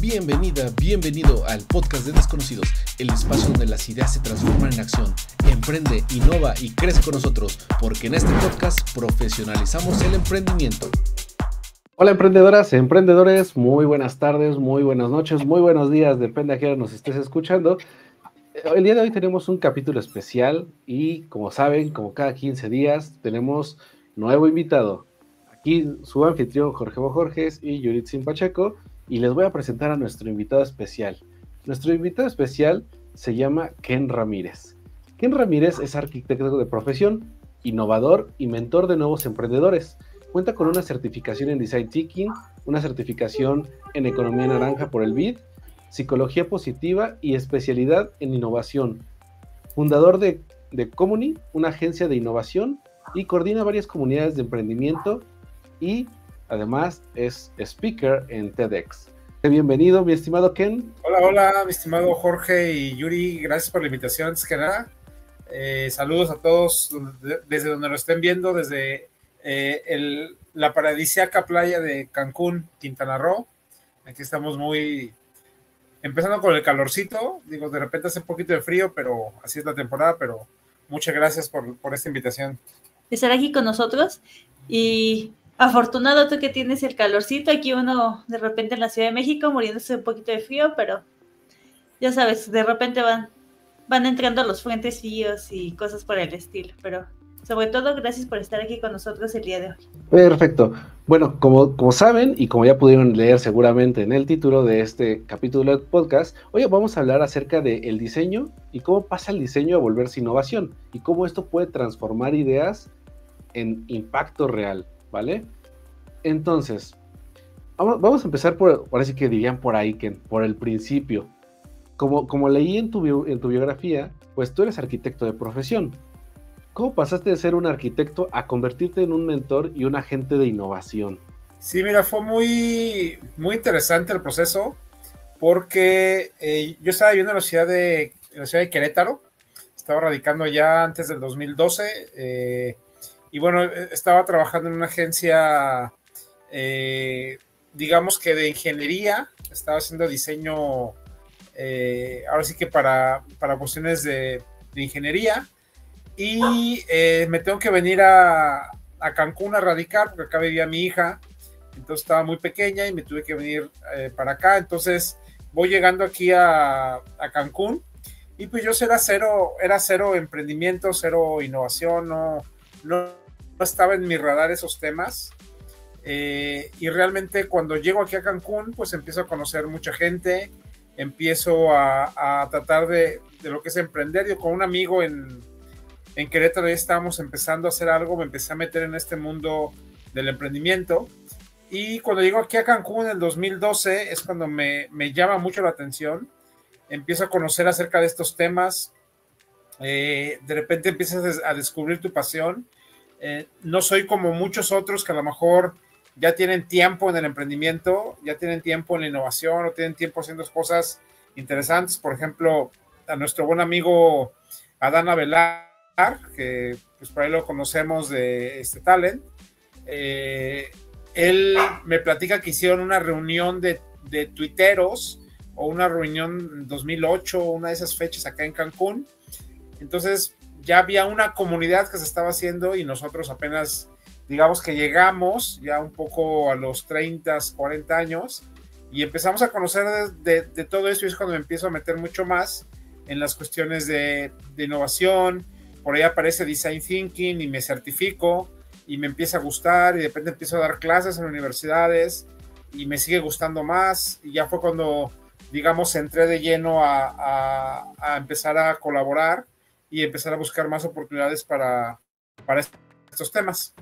Bienvenida, bienvenido al podcast de Desconocidos, el espacio donde las ideas se transforman en acción. Emprende, innova y crece con nosotros, porque en este podcast profesionalizamos el emprendimiento. Hola emprendedoras, emprendedores, muy buenas tardes, muy buenas noches, muy buenos días, depende a qué hora nos estés escuchando. El día de hoy tenemos un capítulo especial y como saben, como cada 15 días, tenemos nuevo invitado. Aquí su anfitrión Jorge Bojorges y Yuritzin Pacheco, y les voy a presentar a nuestro invitado especial. Nuestro invitado especial se llama Ken Ramírez. Ken Ramírez es arquitecto de profesión, innovador y mentor de nuevos emprendedores. Cuenta con una certificación en Design Thinking, una certificación en Economía Naranja por el BID, Psicología Positiva y especialidad en innovación. Fundador de Comuni, una agencia de innovación, y coordina varias comunidades de emprendimiento y además es speaker en TEDx. Bienvenido, mi estimado Ken. Hola, mi estimado Jorge y Yuri, gracias por la invitación. Antes que nada, saludos a todos desde donde lo estén viendo, desde la paradisíaca playa de Cancún, Quintana Roo. Aquí estamos empezando con el calorcito, digo, de repente hace un poquito de frío, pero así es la temporada, pero muchas gracias por esta invitación. Estar aquí con nosotros y afortunado tú que tienes el calorcito, aquí uno de repente en la Ciudad de México muriéndose un poquito de frío, pero ya sabes, de repente van entrando los frentes fríos y cosas por el estilo, pero sobre todo gracias por estar aquí con nosotros el día de hoy. Perfecto. Bueno, como saben y como ya pudieron leer seguramente en el título de este capítulo del podcast, hoy vamos a hablar acerca del diseño y cómo pasa el diseño a volverse innovación y cómo esto puede transformar ideas en impacto real, ¿vale? Entonces, vamos a empezar ahora sí que dirían por ahí, Ken, por el principio. Como leí en tu biografía, pues tú eres arquitecto de profesión. ¿Cómo pasaste de ser un arquitecto a convertirte en un mentor y un agente de innovación? Sí, mira, fue muy interesante el proceso, porque yo estaba viviendo en la ciudad de Querétaro, estaba radicando ya antes del 2012, y bueno, estaba trabajando en una agencia, digamos que de ingeniería, estaba haciendo diseño, ahora sí que para cuestiones de ingeniería, y me tengo que venir a Cancún a radicar, porque acá vivía mi hija, entonces estaba muy pequeña y me tuve que venir para acá. Entonces voy llegando aquí a Cancún y pues yo era cero emprendimiento, cero innovación, no estaba en mi radar esos temas, y realmente cuando llego aquí a Cancún pues empiezo a conocer mucha gente, empiezo a tratar de lo que es emprender. Yo con un amigo en Querétaro ya estábamos empezando a hacer algo, me empecé a meter en este mundo del emprendimiento, y cuando llego aquí a Cancún en el 2012 es cuando me llama mucho la atención, empiezo a conocer acerca de estos temas, de repente empiezas a descubrir tu pasión. No soy como muchos otros que a lo mejor ya tienen tiempo en el emprendimiento, ya tienen tiempo en la innovación o tienen tiempo haciendo cosas interesantes. Por ejemplo, a nuestro buen amigo Adán Avelar, que pues por ahí lo conocemos de Talent, él me platica que hicieron una reunión de tuiteros, o una reunión en 2008, una de esas fechas acá en Cancún. Entonces ya había una comunidad que se estaba haciendo y nosotros apenas, digamos que llegamos ya un poco a los 30, 40 años y empezamos a conocer de todo esto, y es cuando me empiezo a meter mucho más en las cuestiones de innovación. Por ahí aparece Design Thinking y me certifico y me empieza a gustar, y de repente empiezo a dar clases en universidades y me sigue gustando más, y ya fue cuando, digamos, entré de lleno a empezar a colaborar y empezar a buscar más oportunidades para estos temas.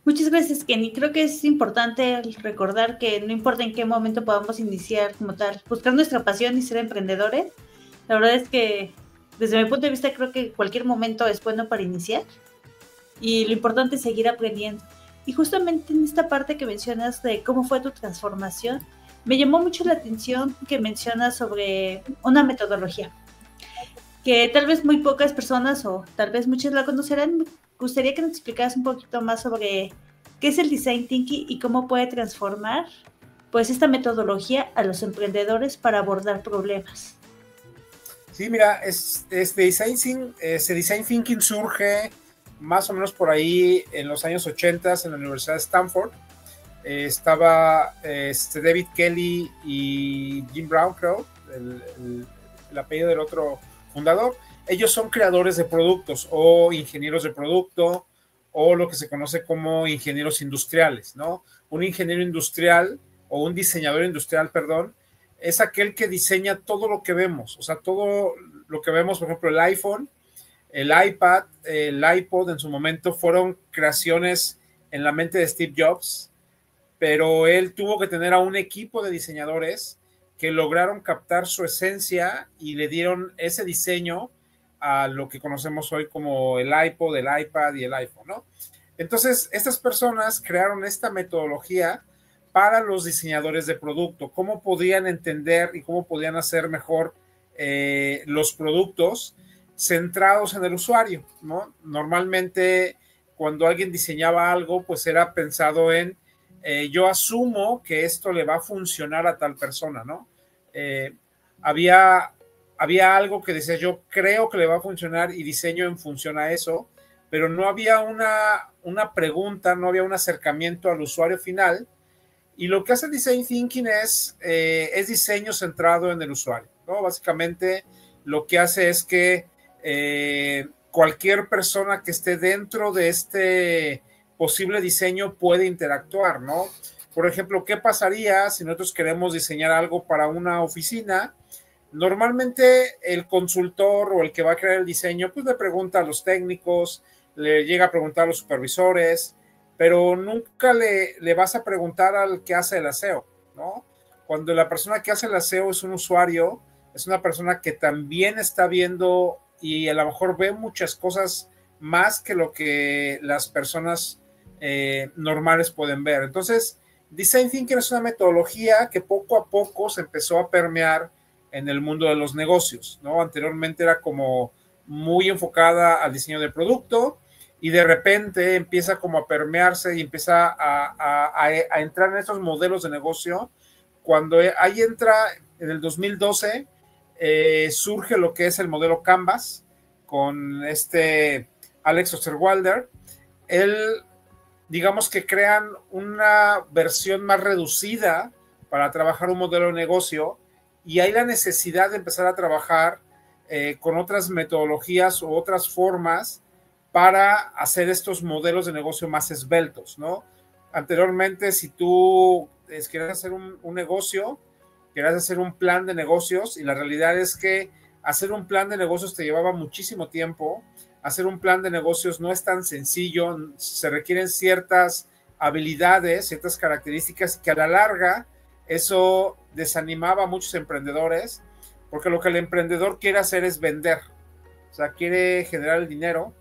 Muchas gracias, Kenny. Creo que es importante recordar que no importa en qué momento podamos iniciar como tal, buscar nuestra pasión y ser emprendedores. La verdad es que desde mi punto de vista creo que cualquier momento es bueno para iniciar, y lo importante es seguir aprendiendo. Y justamente en esta parte que mencionas de cómo fue tu transformación, me llamó mucho la atención que mencionas sobre una metodología que tal vez muy pocas personas o tal vez muchas la conocerán. Me gustaría que nos explicaras un poquito más sobre qué es el Design Thinking y cómo puede transformar pues esta metodología a los emprendedores para abordar problemas? Sí, mira, ese design thinking surge más o menos por ahí en los años 80 en la Universidad de Stanford. Estaba David Kelley y Jim Brown, creo, el apellido del otro fundador. Ellos son creadores de productos o ingenieros de producto o lo que se conoce como ingenieros industriales, ¿no? Un ingeniero industrial o un diseñador industrial, perdón, es aquel que diseña todo lo que vemos, o sea, todo lo que vemos, por ejemplo, el iPhone, el iPad, el iPod en su momento fueron creaciones en la mente de Steve Jobs, pero él tuvo que tener a un equipo de diseñadores que lograron captar su esencia y le dieron ese diseño a lo que conocemos hoy como el iPod, el iPad y el iPhone, ¿no? Entonces, estas personas crearon esta metodología para los diseñadores de producto, cómo podían entender y cómo podían hacer mejor los productos centrados en el usuario, ¿no? Normalmente, cuando alguien diseñaba algo, pues era pensado en yo asumo que esto le va a funcionar a tal persona, ¿no? Había algo que decía, yo creo que le va a funcionar y diseño en función a eso, pero no había una pregunta, no había un acercamiento al usuario final. Y lo que hace Design Thinking es diseño centrado en el usuario, ¿no? Básicamente lo que hace es que cualquier persona que esté dentro de este posible diseño puede interactuar, ¿no? Por ejemplo, ¿qué pasaría si nosotros queremos diseñar algo para una oficina? Normalmente el consultor o el que va a crear el diseño, pues le pregunta a los técnicos, le llega a preguntar a los supervisores, pero nunca le vas a preguntar al que hace el aseo, ¿no? Cuando la persona que hace el aseo es un usuario, es una persona que también está viendo y a lo mejor ve muchas cosas más que lo que las personas normales pueden ver. Entonces, Design Thinking es una metodología que poco a poco se empezó a permear en el mundo de los negocios, ¿no? Anteriormente era como muy enfocada al diseño de producto y de repente empieza como a permearse y empieza a entrar en estos modelos de negocio. Cuando ahí entra en el 2012, surge lo que es el modelo Canvas con Alex Osterwalder. Él, digamos que crean una versión más reducida para trabajar un modelo de negocio y hay la necesidad de empezar a trabajar con otras metodologías o otras formas para hacer estos modelos de negocio más esbeltos, ¿no? Anteriormente, si tú quieres hacer un negocio, quieres hacer un plan de negocios, y la realidad es que hacer un plan de negocios te llevaba muchísimo tiempo. Hacer un plan de negocios no es tan sencillo, se requieren ciertas habilidades, ciertas características que a la larga eso desanimaba a muchos emprendedores, porque lo que el emprendedor quiere hacer es vender, o sea, quiere generar el dinero.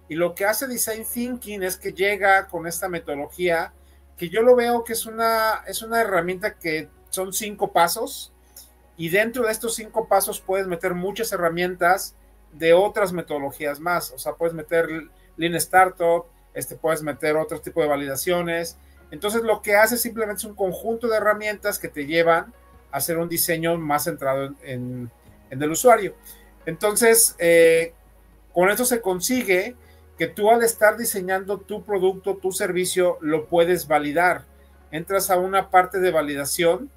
Y lo que hace Design Thinking es que llega con esta metodología, que yo lo veo que es una herramienta que son 5 pasos, y dentro de estos 5 pasos puedes meter muchas herramientas de otras metodologías más. O sea, puedes meter Lean Startup, puedes meter otro tipo de validaciones. Entonces, lo que hace simplemente es un conjunto de herramientas que te llevan a hacer un diseño más centrado en el usuario. Entonces, con esto se consigue que tú, al estar diseñando tu producto, tu servicio, lo puedes validar. Entras a una parte de validación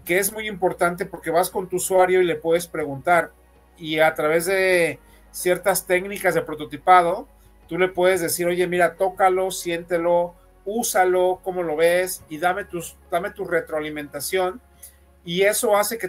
que es muy importante, porque vas con tu usuario y le puedes preguntar, y a través de ciertas técnicas de prototipado, tú le puedes decir, oye, mira, tócalo, siéntelo, úsalo, cómo lo ves, y dame tu retroalimentación, y eso hace que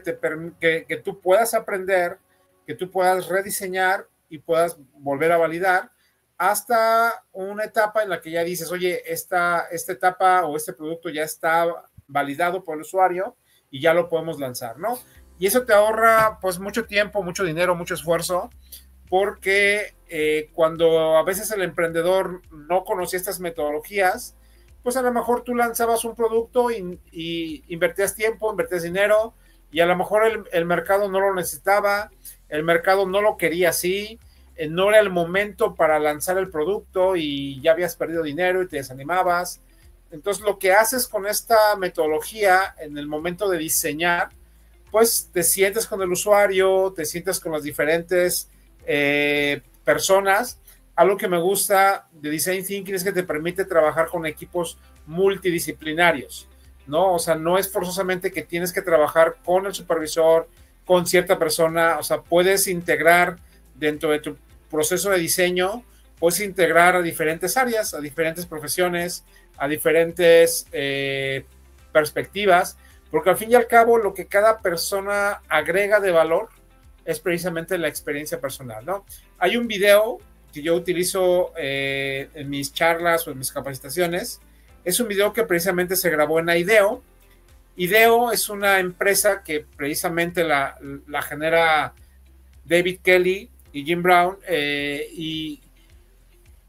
tú puedas aprender, que tú puedas rediseñar y puedas volver a validar, hasta una etapa en la que ya dices, oye, esta etapa o este producto ya está validado por el usuario y ya lo podemos lanzar, ¿no? Y eso te ahorra pues mucho tiempo, mucho dinero, mucho esfuerzo, porque cuando a veces el emprendedor no conocía estas metodologías, pues a lo mejor tú lanzabas un producto y invertías tiempo, invertías dinero, y a lo mejor el mercado no lo necesitaba, el mercado no lo quería así, no era el momento para lanzar el producto y ya habías perdido dinero y te desanimabas. Entonces, lo que haces con esta metodología en el momento de diseñar, pues te sientes con el usuario, te sientes con las diferentes personas. Algo que me gusta de Design Thinking es que te permite trabajar con equipos multidisciplinarios, ¿no? O sea, no es forzosamente que tienes que trabajar con el supervisor, con cierta persona, o sea, puedes integrar dentro de tu proceso de diseño, puedes integrar a diferentes áreas, a diferentes profesiones, a diferentes perspectivas, porque al fin y al cabo lo que cada persona agrega de valor es precisamente la experiencia personal, ¿no? Hay un video que yo utilizo en mis charlas o en mis capacitaciones, es un video que precisamente se grabó en IDEO. IDEO es una empresa que precisamente la genera David Kelly y Jim Brown, y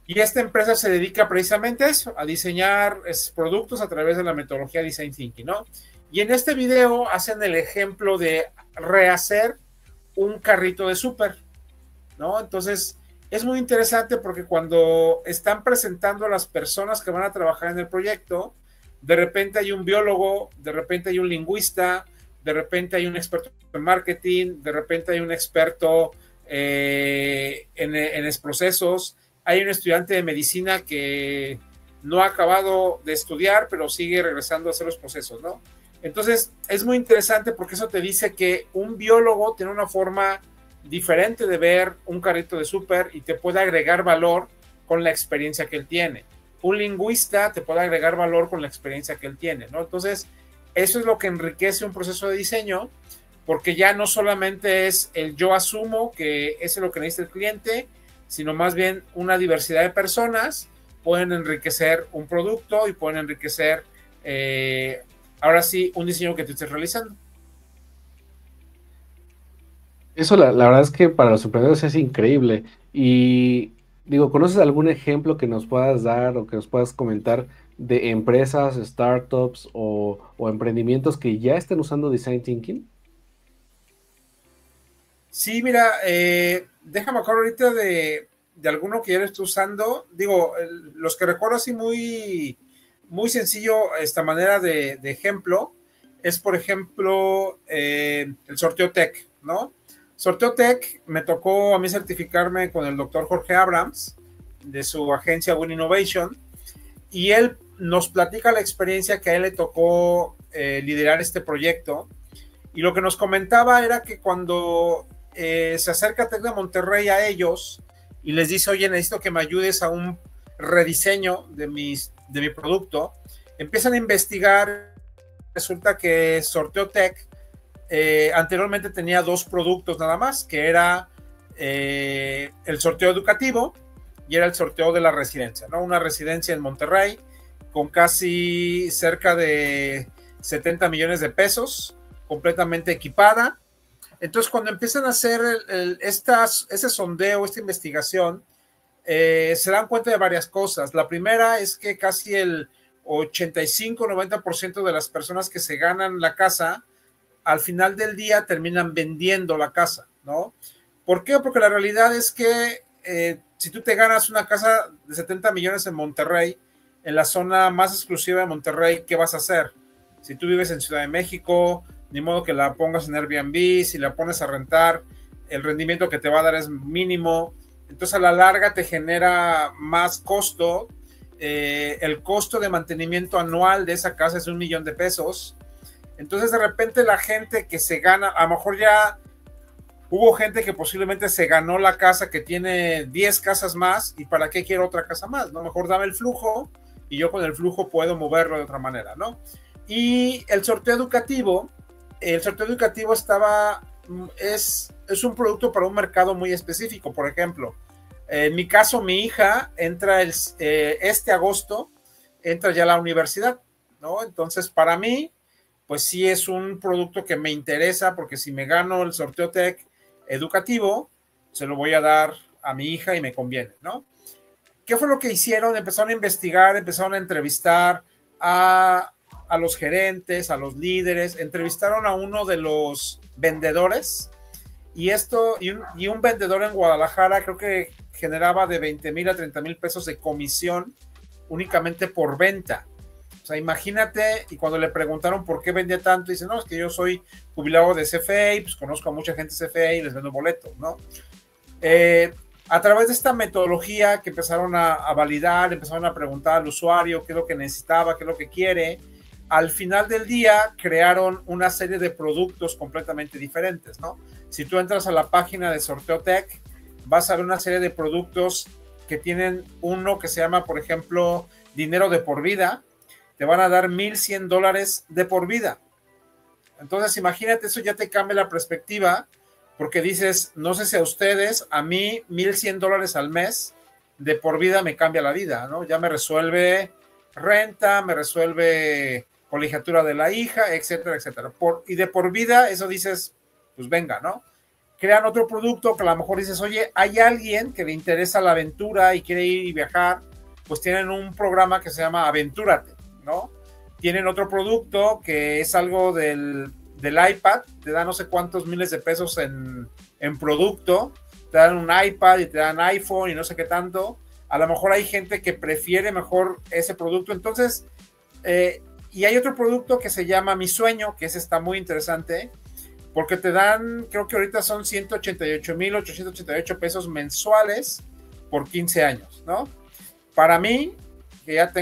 esta empresa se dedica precisamente a eso, a diseñar productos a través de la metodología Design Thinking, ¿no? Y en este video hacen el ejemplo de rehacer un carrito de súper, ¿no? Entonces, es muy interesante porque cuando están presentando a las personas que van a trabajar en el proyecto, de repente hay un biólogo, de repente hay un lingüista, de repente hay un experto en marketing, de repente hay un experto en procesos, hay un estudiante de medicina que no ha acabado de estudiar, pero sigue regresando a hacer los procesos, ¿no? Entonces, es muy interesante porque eso te dice que un biólogo tiene una forma diferente de ver un carrito de súper y te puede agregar valor con la experiencia que él tiene. Un lingüista te puede agregar valor con la experiencia que él tiene, ¿no? Entonces, eso es lo que enriquece un proceso de diseño, porque ya no solamente es el yo asumo que eso es lo que necesita el cliente, sino más bien una diversidad de personas pueden enriquecer un producto y pueden enriquecer, ahora sí, un diseño que tú estés realizando. Eso la verdad es que para los emprendedores es increíble. Y digo, ¿conoces algún ejemplo que nos puedas dar o que nos puedas comentar de empresas, startups o emprendimientos que ya estén usando Design Thinking? Sí, mira, déjame acordar ahorita de alguno que ya lo estoy usando. Digo, los que recuerdo así muy sencillo, esta manera de ejemplo, es por ejemplo el sorteo Tech, ¿no? Sorteo Tech, me tocó a mí certificarme con el doctor Jorge Abrams de su agencia Win Innovation, y él nos platica la experiencia que a él le tocó liderar este proyecto, y lo que nos comentaba era que cuando se acerca Tec de Monterrey a ellos y les dice, oye, necesito que me ayudes a un rediseño de mi producto, empiezan a investigar. Resulta que Sorteo Tech anteriormente tenía 2 productos nada más, que era el sorteo educativo y era el sorteo de la residencia, ¿no? Una residencia en Monterrey con casi cerca de 70 millones de pesos, completamente equipada. Entonces, cuando empiezan a hacer ese sondeo, esta investigación, se dan cuenta de varias cosas. La primera es que casi el 85-90% de las personas que se ganan la casa, al final del día terminan vendiendo la casa, ¿no? ¿Por qué? Porque la realidad es que si tú te ganas una casa de 70 millones en Monterrey, en la zona más exclusiva de Monterrey, ¿qué vas a hacer? Si tú vives en Ciudad de México, ni modo que la pongas en Airbnb. Si la pones a rentar, el rendimiento que te va a dar es mínimo. Entonces, a la larga te genera más costo. El costo de mantenimiento anual de esa casa es $1 millón. Entonces, de repente, la gente que se gana, a lo mejor ya hubo gente que posiblemente se ganó la casa, que tiene 10 casas más, y ¿para qué quiero otra casa más? ¿No? Mejor dame el flujo y yo con el flujo puedo moverlo de otra manera, ¿no? Y el sorteo educativo es un producto para un mercado muy específico. Por ejemplo, en mi caso, mi hija entra este agosto, entra ya a la universidad, ¿no? Entonces, para mí, pues sí es un producto que me interesa, porque si me gano el sorteo Tech educativo, se lo voy a dar a mi hija y me conviene, ¿no? ¿Qué fue lo que hicieron? Empezaron a investigar, empezaron a entrevistar a los gerentes, a los líderes, entrevistaron a uno de los vendedores, y un vendedor en Guadalajara creo que generaba de 20,000 a 30,000 pesos de comisión únicamente por venta. sea, imagínate, y cuando le preguntaron por qué vendía tanto, dice, no, es que yo soy jubilado de CFE y pues conozco a mucha gente de CFE y les vendo boletos, ¿no? A través de esta metodología que empezaron a validar, empezaron a preguntar al usuario qué es lo que necesitaba, qué es lo que quiere, al final del día crearon una serie de productos completamente diferentes, ¿no? Si tú entras a la página de Sorteotech, vas a ver una serie de productos que tienen uno que se llama, por ejemplo, dinero de por vida. Te van a dar $1,100 de por vida. Entonces, imagínate, eso ya te cambia la perspectiva, porque dices, no sé si a ustedes, a mí $1,100 al mes de por vida me cambia la vida, ¿no? Ya me resuelve renta, me resuelve colegiatura de la hija, etcétera, etcétera. Y de por vida, eso dices, pues venga, ¿no? Crean otro producto que a lo mejor dices, oye, hay alguien que le interesa la aventura y quiere ir y viajar, pues tienen un programa que se llama Aventúrate, ¿no? Tienen otro producto que es algo del iPad, te dan no sé cuántos miles de pesos en producto, te dan un iPad y te dan iPhone y no sé qué tanto. A lo mejor hay gente que prefiere mejor ese producto. Entonces, y hay otro producto que se llama Mi Sueño, que ese está muy interesante, porque te dan, creo que ahorita son 188,888 pesos mensuales por 15 años, ¿no? Para mí, que ya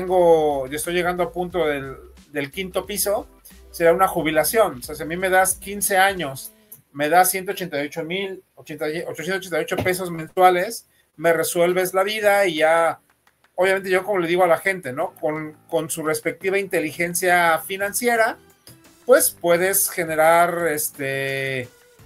estoy llegando a punto del quinto piso, será una jubilación. O sea, si a mí me das 15 años, me das 188,888 pesos mensuales, me resuelves la vida y ya, obviamente yo como le digo a la gente, ¿no? Con su respectiva inteligencia financiera, pues puedes generar,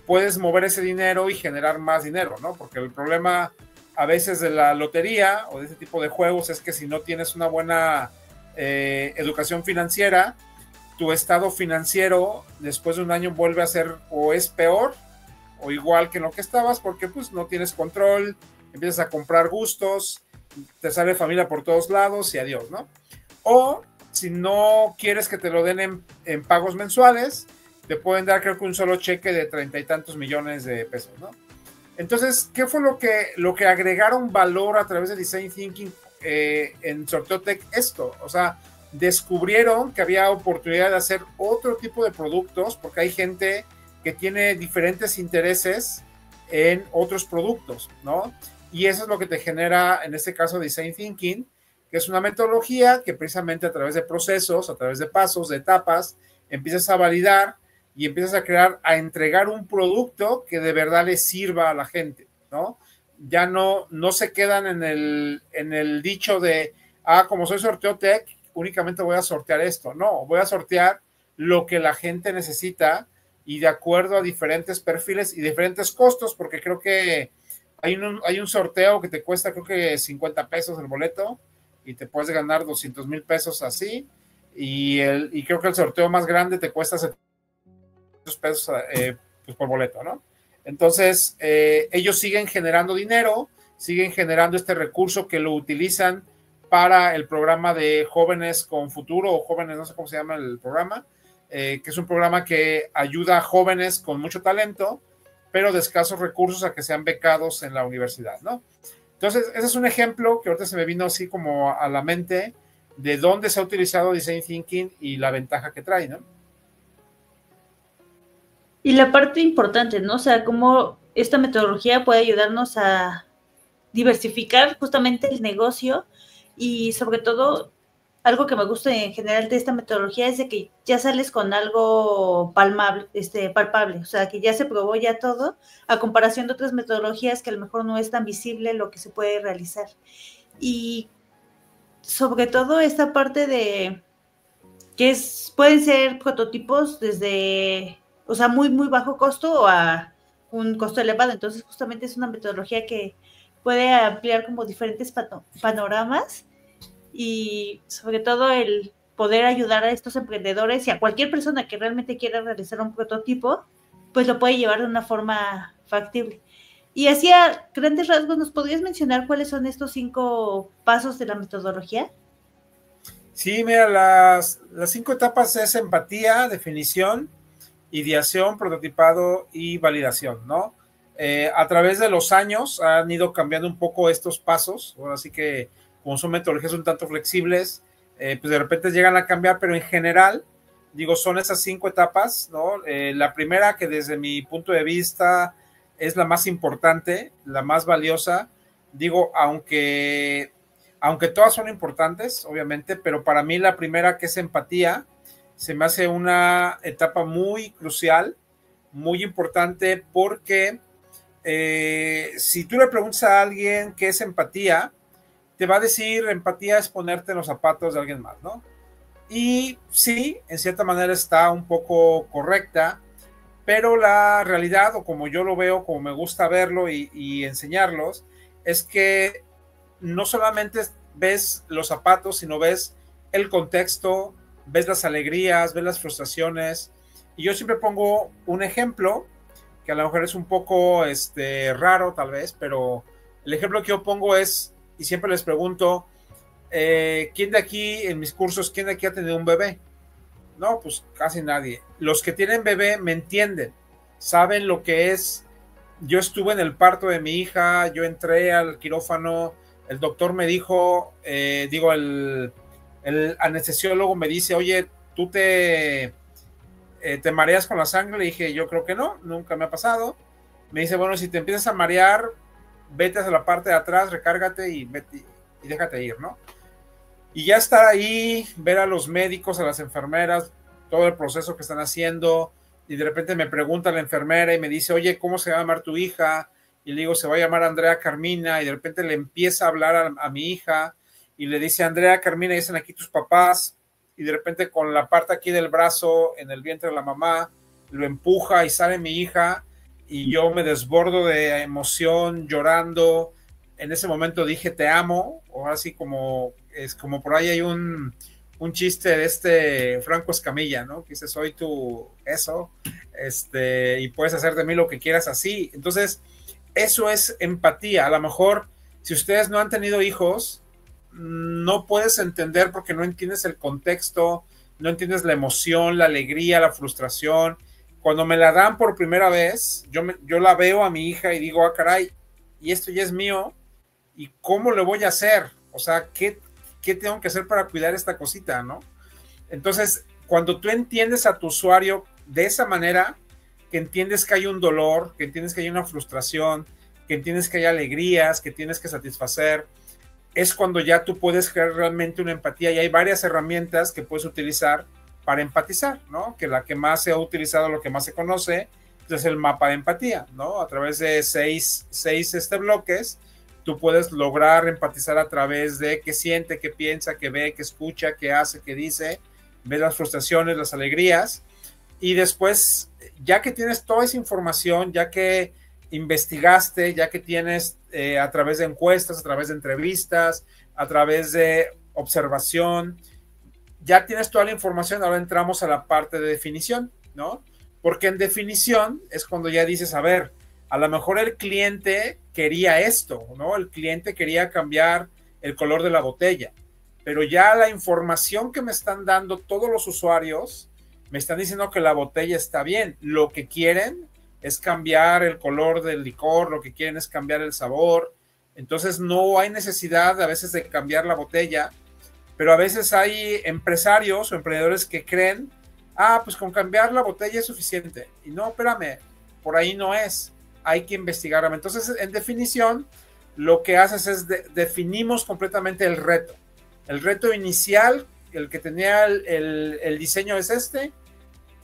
puedes mover ese dinero y generar más dinero, ¿no? Porque el problema a veces de la lotería o de este tipo de juegos es que si no tienes una buena educación financiera, tu estado financiero después de un año vuelve a ser o es peor o igual que en lo que estabas, porque pues no tienes control, empiezas a comprar gustos, te sale familia por todos lados y adiós, ¿no? O si no quieres que te lo den en pagos mensuales, te pueden dar creo que un solo cheque de 30 y tantos millones de pesos, ¿no? Entonces, ¿qué fue lo que agregaron valor a través de Design Thinking en Sorteotech? Esto, o sea, descubrieron que había oportunidad de hacer otro tipo de productos, porque hay gente que tiene diferentes intereses en otros productos, ¿no? Y eso es lo que te genera, en este caso, Design Thinking, que es una metodología que precisamente a través de procesos, a través de pasos, de etapas, empiezas a validar y empiezas a crear, a entregar un producto que de verdad le sirva a la gente, ¿no? Ya no se quedan en el dicho de, como soy Sorteotech, únicamente voy a sortear esto. No, voy a sortear lo que la gente necesita y de acuerdo a diferentes perfiles y diferentes costos, porque creo que hay un sorteo que te cuesta creo que 50 pesos el boleto y te puedes ganar 200,000 pesos así, y creo que el sorteo más grande te cuesta 700 pesos pues por boleto, ¿no? Entonces, ellos siguen generando dinero, siguen generando este recurso que lo utilizan para el programa de Jóvenes con Futuro, o Jóvenes, no sé cómo se llama el programa, que es un programa que ayuda a jóvenes con mucho talento, pero de escasos recursos a que sean becados en la universidad, ¿no? Entonces, ese es un ejemplo que ahorita se me vino así como a la mente de dónde se ha utilizado Design Thinking y la ventaja que trae, ¿no? Y la parte importante, ¿no? O sea, cómo esta metodología puede ayudarnos a diversificar justamente el negocio y sobre todo algo que me gusta en general de esta metodología es de que ya sales con algo palpable, o sea, que ya se probó ya todo, a comparación de otras metodologías que a lo mejor no es tan visible lo que se puede realizar. Y sobre todo esta parte de que pueden ser prototipos desde, o sea, muy, muy bajo costo o a un costo elevado. Entonces, justamente es una metodología que puede ampliar como diferentes panoramas y sobre todo el poder ayudar a estos emprendedores y a cualquier persona que realmente quiera realizar un prototipo, pues lo puede llevar de una forma factible. Y así a grandes rasgos, ¿nos podrías mencionar cuáles son estos 5 pasos de la metodología? Sí, mira, las 5 etapas es empatía, definición, ideación, prototipado y validación, ¿no? A través de los años han ido cambiando un poco estos pasos, ahora sí que como son metodologías un tanto flexibles, pues de repente llegan a cambiar, pero en general, digo, son esas 5 etapas, ¿no? La primera, que desde mi punto de vista es la más importante, la más valiosa, digo, aunque todas son importantes, obviamente, pero para mí la primera, que es empatía, se me hace una etapa muy crucial, muy importante, porque si tú le preguntas a alguien qué es empatía, te va a decir, empatía es ponerte en los zapatos de alguien más, ¿no? Y sí, en cierta manera está un poco correcta, pero la realidad, o como yo lo veo, como me gusta verlo y enseñarlos, es que no solamente ves los zapatos, sino ves el contexto, ves las alegrías, ves las frustraciones. Y yo siempre pongo un ejemplo, que a lo mejor es un poco raro tal vez, pero el ejemplo que yo pongo es, y siempre les pregunto, ¿quién de aquí en mis cursos, quién de aquí ha tenido un bebé? No, pues casi nadie. Los que tienen bebé me entienden, saben lo que es. Yo estuve en el parto de mi hija, yo entré al quirófano, el doctor me dijo, el anestesiólogo me dice, oye, ¿tú te mareas con la sangre? Le dije, yo creo que no, nunca me ha pasado. Me dice, bueno, si te empiezas a marear, vete hacia la parte de atrás, recárgate y déjate ir, ¿no? Y ya estar ahí, ver a los médicos, a las enfermeras, todo el proceso que están haciendo, y de repente me pregunta la enfermera y me dice, oye, ¿cómo se va a llamar tu hija? Y le digo, se va a llamar Andrea Carmina, y de repente le empieza a hablar a mi hija, y le dice, Andrea Carmina, y dicen aquí tus papás, y de repente con la parte aquí del brazo, en el vientre de la mamá, lo empuja y sale mi hija, y yo me desbordo de emoción, llorando. En ese momento dije, te amo, o así como, es como por ahí hay un chiste de Franco Escamilla, ¿no? Que dice, soy tu eso, y puedes hacer de mí lo que quieras así. Entonces, eso es empatía. A lo mejor, si ustedes no han tenido hijos, no puedes entender porque no entiendes el contexto, no entiendes la emoción, la alegría, la frustración. Cuando me la dan por primera vez, yo la veo a mi hija y digo, ah, caray, y esto ya es mío, ¿y cómo le voy a hacer? O sea, ¿qué tengo que hacer para cuidar esta cosita, no? Entonces, cuando tú entiendes a tu usuario de esa manera, que entiendes que hay un dolor, que entiendes que hay una frustración, que entiendes que hay alegrías, que tienes que satisfacer, es cuando ya tú puedes crear realmente una empatía, y hay varias herramientas que puedes utilizar para empatizar, ¿no? Que la que más se ha utilizado, lo que más se conoce, es el mapa de empatía, ¿no? A través de seis bloques, tú puedes lograr empatizar a través de qué siente, qué piensa, qué ve, qué escucha, qué hace, qué dice, ves las frustraciones, las alegrías, y después, ya que tienes toda esa información, ya que investigaste, ya que tienes a través de encuestas, a través de entrevistas, a través de observación, ya tienes toda la información, ahora entramos a la parte de definición, ¿no? Porque en definición es cuando ya dices, a ver, a lo mejor el cliente quería esto, ¿no? El cliente quería cambiar el color de la botella, pero ya la información que me están dando todos los usuarios, me están diciendo que la botella está bien. Lo que quieren es cambiar el color del licor, lo que quieren es cambiar el sabor. Entonces no hay necesidad a veces de cambiar la botella, pero a veces hay empresarios o emprendedores que creen, pues con cambiar la botella es suficiente. Y no, espérame, por ahí no es. Hay que investigar. Entonces, en definición, lo que haces es definimos completamente el reto. El reto inicial, el que tenía el diseño es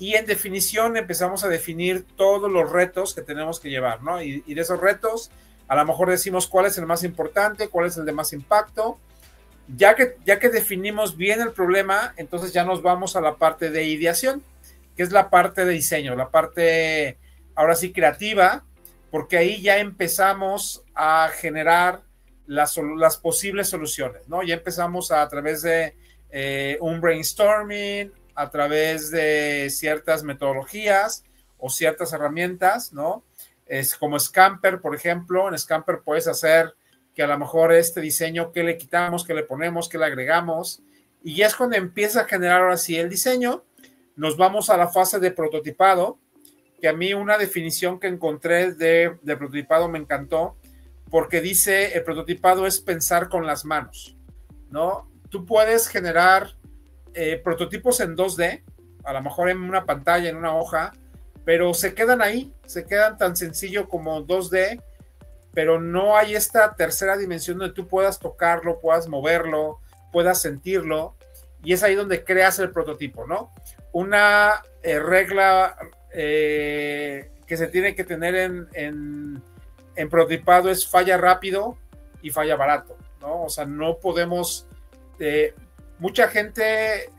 y en definición empezamos a definir todos los retos que tenemos que llevar, ¿no? Y de esos retos, a lo mejor decimos cuál es el más importante, cuál es el de más impacto. Ya que definimos bien el problema, entonces ya nos vamos a la parte de ideación, que es la parte de diseño, la parte ahora sí creativa, porque ahí ya empezamos a generar las posibles soluciones, ¿no? Ya empezamos a través de un brainstorming, a través de ciertas metodologías o ciertas herramientas, ¿no? Es como Scamper, por ejemplo. En Scamper puedes hacer que a lo mejor este diseño, ¿qué le quitamos, qué le ponemos, qué le agregamos? Y ya es cuando empieza a generar ahora sí el diseño. Nos vamos a la fase de prototipado, que a mí una definición que encontré de prototipado me encantó, porque dice, el prototipado es pensar con las manos, ¿no? tú puedes generar prototipos en 2D, a lo mejor en una pantalla, en una hoja, pero se quedan ahí, se quedan tan sencillo como 2D, pero no hay esta tercera dimensión donde tú puedas tocarlo, puedas moverlo, puedas sentirlo, y es ahí donde creas el prototipo, ¿no? Una regla que se tiene que tener en prototipado es falla rápido y falla barato, ¿no? O sea, no podemos... mucha gente,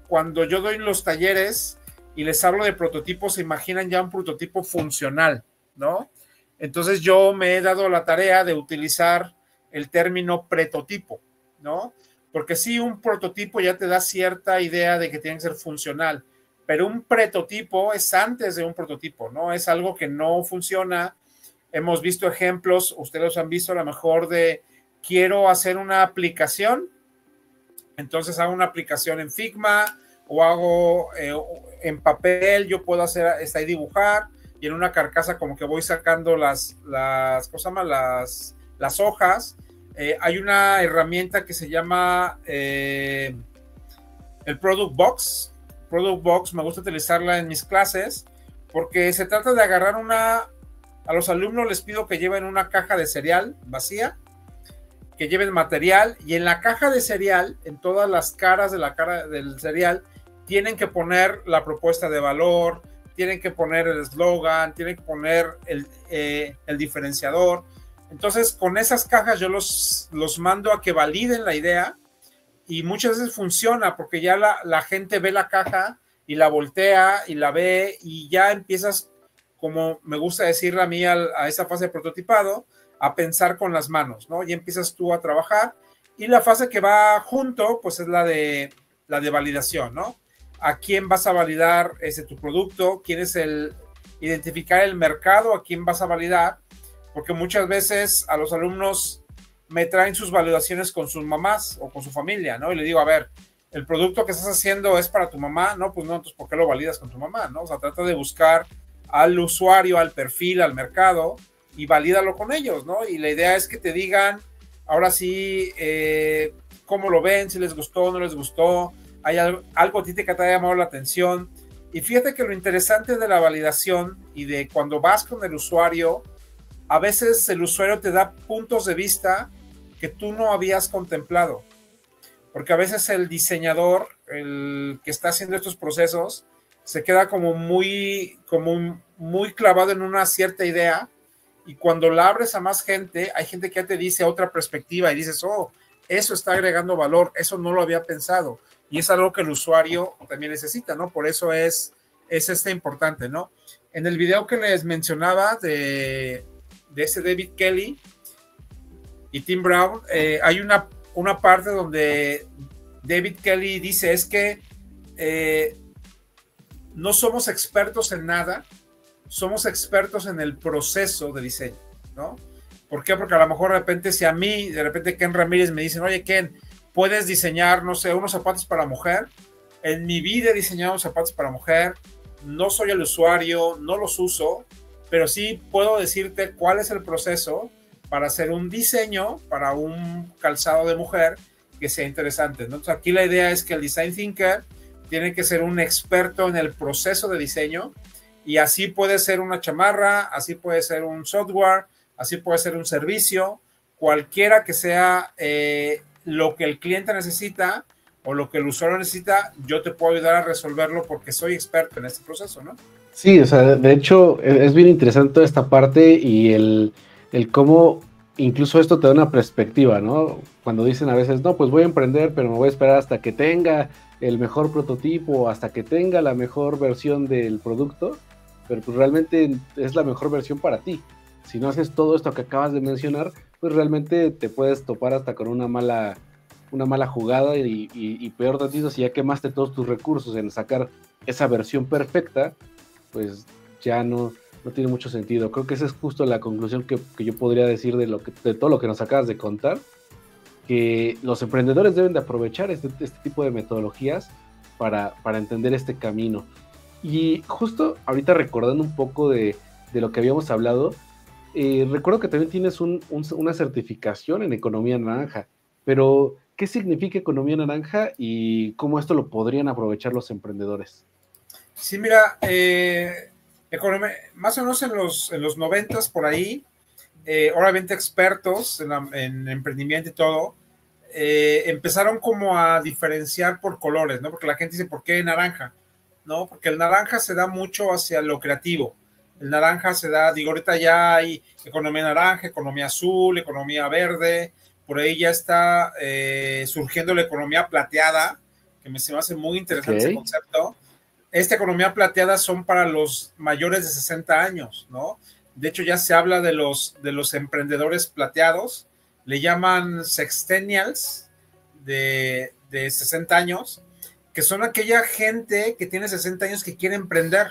cuando yo doy los talleres y les hablo de prototipos, se imaginan ya un prototipo funcional, ¿no? Entonces yo me he dado la tarea de utilizar el término pretotipo, ¿no? Porque sí, un prototipo ya te da cierta idea de que tiene que ser funcional, pero un pretotipo es antes de un prototipo, ¿no? Es algo que no funciona. Hemos visto ejemplos, ustedes los han visto a lo mejor de quiero hacer una aplicación, entonces hago una aplicación en Figma o hago en papel, yo puedo hacer hasta ahí dibujar, y en una carcasa como que voy sacando las hojas. Hay una herramienta que se llama el Product Box. Product Box me gusta utilizarla en mis clases porque se trata de agarrar a los alumnos les pido que lleven una caja de cereal vacía, que lleven material, y en la caja de cereal, en todas las caras de la cara del cereal, tienen que poner la propuesta de valor, tienen que poner el eslogan, tienen que poner el diferenciador. Entonces, con esas cajas yo los mando a que validen la idea, y muchas veces funciona porque ya la gente ve la caja y la voltea y la ve, y ya empiezas, como me gusta decirle a mí a esa fase de prototipado, a pensar con las manos, ¿no? Y empiezas tú a trabajar, y la fase que va junto, pues es la de validación, ¿no? ¿A quién vas a validar tu producto? ¿Quién es identificar el mercado? ¿A quién vas a validar? Porque muchas veces a los alumnos me traen sus validaciones con sus mamás o con su familia, ¿no? Y le digo, a ver, ¿el producto que estás haciendo es para tu mamá? No, pues no, entonces ¿por qué lo validas con tu mamá, no? O sea, trata de buscar al usuario, al perfil, al mercado, y valídalo con ellos, ¿no? Y la idea es que te digan, ahora sí, cómo lo ven, si les gustó, no les gustó, hay algo a ti que te haya llamado la atención. Y fíjate que lo interesante de la validación y de cuando vas con el usuario, a veces el usuario te da puntos de vista que tú no habías contemplado, porque a veces el diseñador, el que está haciendo estos procesos, se queda como muy clavado en una cierta idea, y cuando la abres a más gente, hay gente que ya te dice otra perspectiva y dices, oh, eso está agregando valor, eso no lo había pensado, y es algo que el usuario también necesita, ¿no? Por eso es importante, ¿no? En el video que les mencionaba de ese David Kelly y Tim Brown, hay una parte donde David Kelly dice, es que no somos expertos en nada, somos expertos en el proceso de diseño, ¿no? ¿Por qué? Porque a lo mejor de repente Ken Ramírez me dicen, oye Ken, ¿puedes diseñar, no sé, unos zapatos para mujer? En mi vida he diseñado unos zapatos para mujer, no soy el usuario, no los uso, pero sí puedo decirte cuál es el proceso para hacer un diseño para un calzado de mujer que sea interesante, ¿no? Entonces aquí la idea es que el design thinker tiene que ser un experto en el proceso de diseño, y así puede ser una chamarra, así puede ser un software, así puede ser un servicio, cualquiera que sea lo que el cliente necesita o lo que el usuario necesita, yo te puedo ayudar a resolverlo porque soy experto en este proceso, ¿no? Sí, o sea, de hecho es bien interesante toda esta parte, y el cómo incluso esto te da una perspectiva, ¿no? Cuando dicen a veces, no, pues voy a emprender, pero me voy a esperar hasta que tenga el mejor prototipo, hasta que tenga la mejor versión del producto, pero pues realmente es la mejor versión para ti. Si no haces todo esto que acabas de mencionar, pues realmente te puedes topar hasta con una mala jugada, y peor tantito, si ya quemaste todos tus recursos en sacar esa versión perfecta, pues ya no tiene mucho sentido. Creo que esa es justo la conclusión que yo podría decir de todo lo que nos acabas de contar, que los emprendedores deben de aprovechar este tipo de metodologías para entender este camino. Y justo ahorita recordando un poco de lo que habíamos hablado, recuerdo que también tienes una certificación en economía naranja, pero ¿qué significa economía naranja y cómo esto lo podrían aprovechar los emprendedores? Sí, mira, más o menos en los 90s por ahí, obviamente expertos en emprendimiento y todo, empezaron como a diferenciar por colores, ¿no? Porque la gente dice, ¿por qué naranja? ¿No? Porque el naranja se da mucho hacia lo creativo. El naranja se da, digo, ahorita ya hay economía naranja, economía azul, economía verde, por ahí ya está surgiendo la economía plateada, que se me hace muy interesante ese concepto. Esta economía plateada son para los mayores de 60 años, ¿no? De hecho, ya se habla de los emprendedores plateados, le llaman sextennials de 60 años, que son aquella gente que tiene 60 años que quiere emprender,